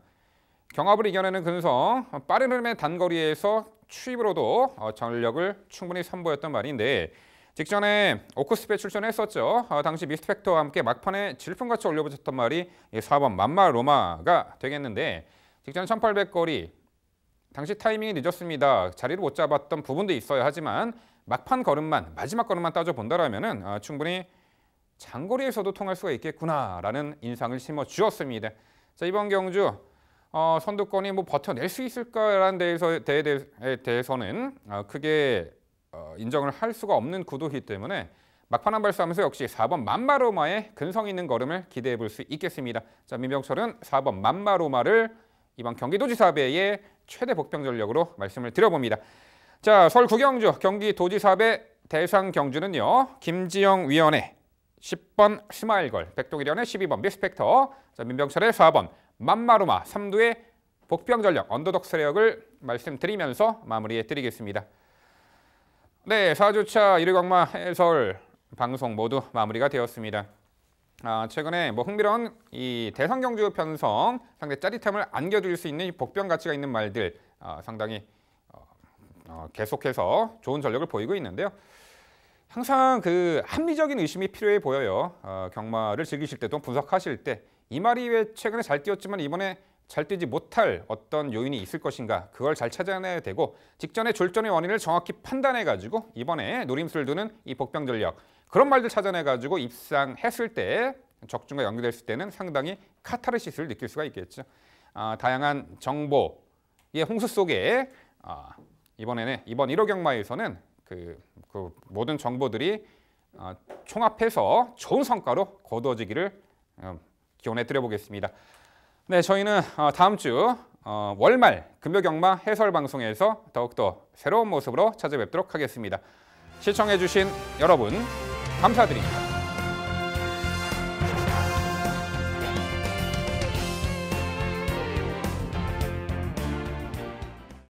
경합을 이겨내는 근성, 빠른 흐름의 단거리에서 추입으로도 전력을 충분히 선보였던 말인데 직전에 오크스페 출전했었죠. 당시 미스펙터와 함께 막판에 질풍같이 올려붙였던 말이 4번 만마로마가 되겠는데 직전 1800거리 당시 타이밍이 늦었습니다. 자리를 못 잡았던 부분도 있어야 하지만 막판 걸음만, 마지막 걸음만 따져본다라면 충분히 장거리에서도 통할 수가 있겠구나라는 인상을 심어주었습니다. 자, 이번 경주 선두권이 버텨낼 수 있을까라는 대해서는 크게 인정을 할 수가 없는 구도이기 때문에 막판 한 발싸움에서 역시 4번 만마로마의 근성 있는 걸음을 기대해 볼 수 있겠습니다. 자, 민병철은 4번 만마로마를 이번 경기도지사배의 최대 복병 전력으로 말씀을 드려봅니다. 자, 서울 구경주 경기도지사배 대상 경주는요. 김지영 위원의 10번 스마일걸, 백동일 의원의 12번 미스펙터, 자, 민병철의 4번 만마로마 3두의 복병 전력, 언더독 세력을 말씀드리면서 마무리해드리겠습니다. 네, 4주차 1회 경마 해설 방송 모두 마무리가 되었습니다. 최근에 흥미로운 이 대상 경주 편성, 상당히 짜릿함을 안겨줄 수 있는 복병 가치가 있는 말들 상당히 계속해서 좋은 전력을 보이고 있는데요. 항상 그 합리적인 의심이 필요해 보여요. 경마를 즐기실 때 또 분석하실 때 이 말이 왜 최근에 잘 뛰었지만 이번에 잘 뛰지 못할 어떤 요인이 있을 것인가, 그걸 잘 찾아내야 되고 직전의 졸전의 원인을 정확히 판단해가지고 이번에 노림수를 두는 이 복병 전력, 그런 말들 찾아내가지고 입상했을 때 적중과 연결됐을 때는 상당히 카타르시스를 느낄 수가 있겠죠. 다양한 정보의 홍수 속에 이번 1호 경마에서는 그 모든 정보들이 총합해서 좋은 성과로 거두어지기를 기원해 드려보겠습니다. 네, 저희는 다음 주 월말 금요경마 해설 방송에서 더욱더 새로운 모습으로 찾아뵙도록 하겠습니다. 시청해주신 여러분 감사드립니다.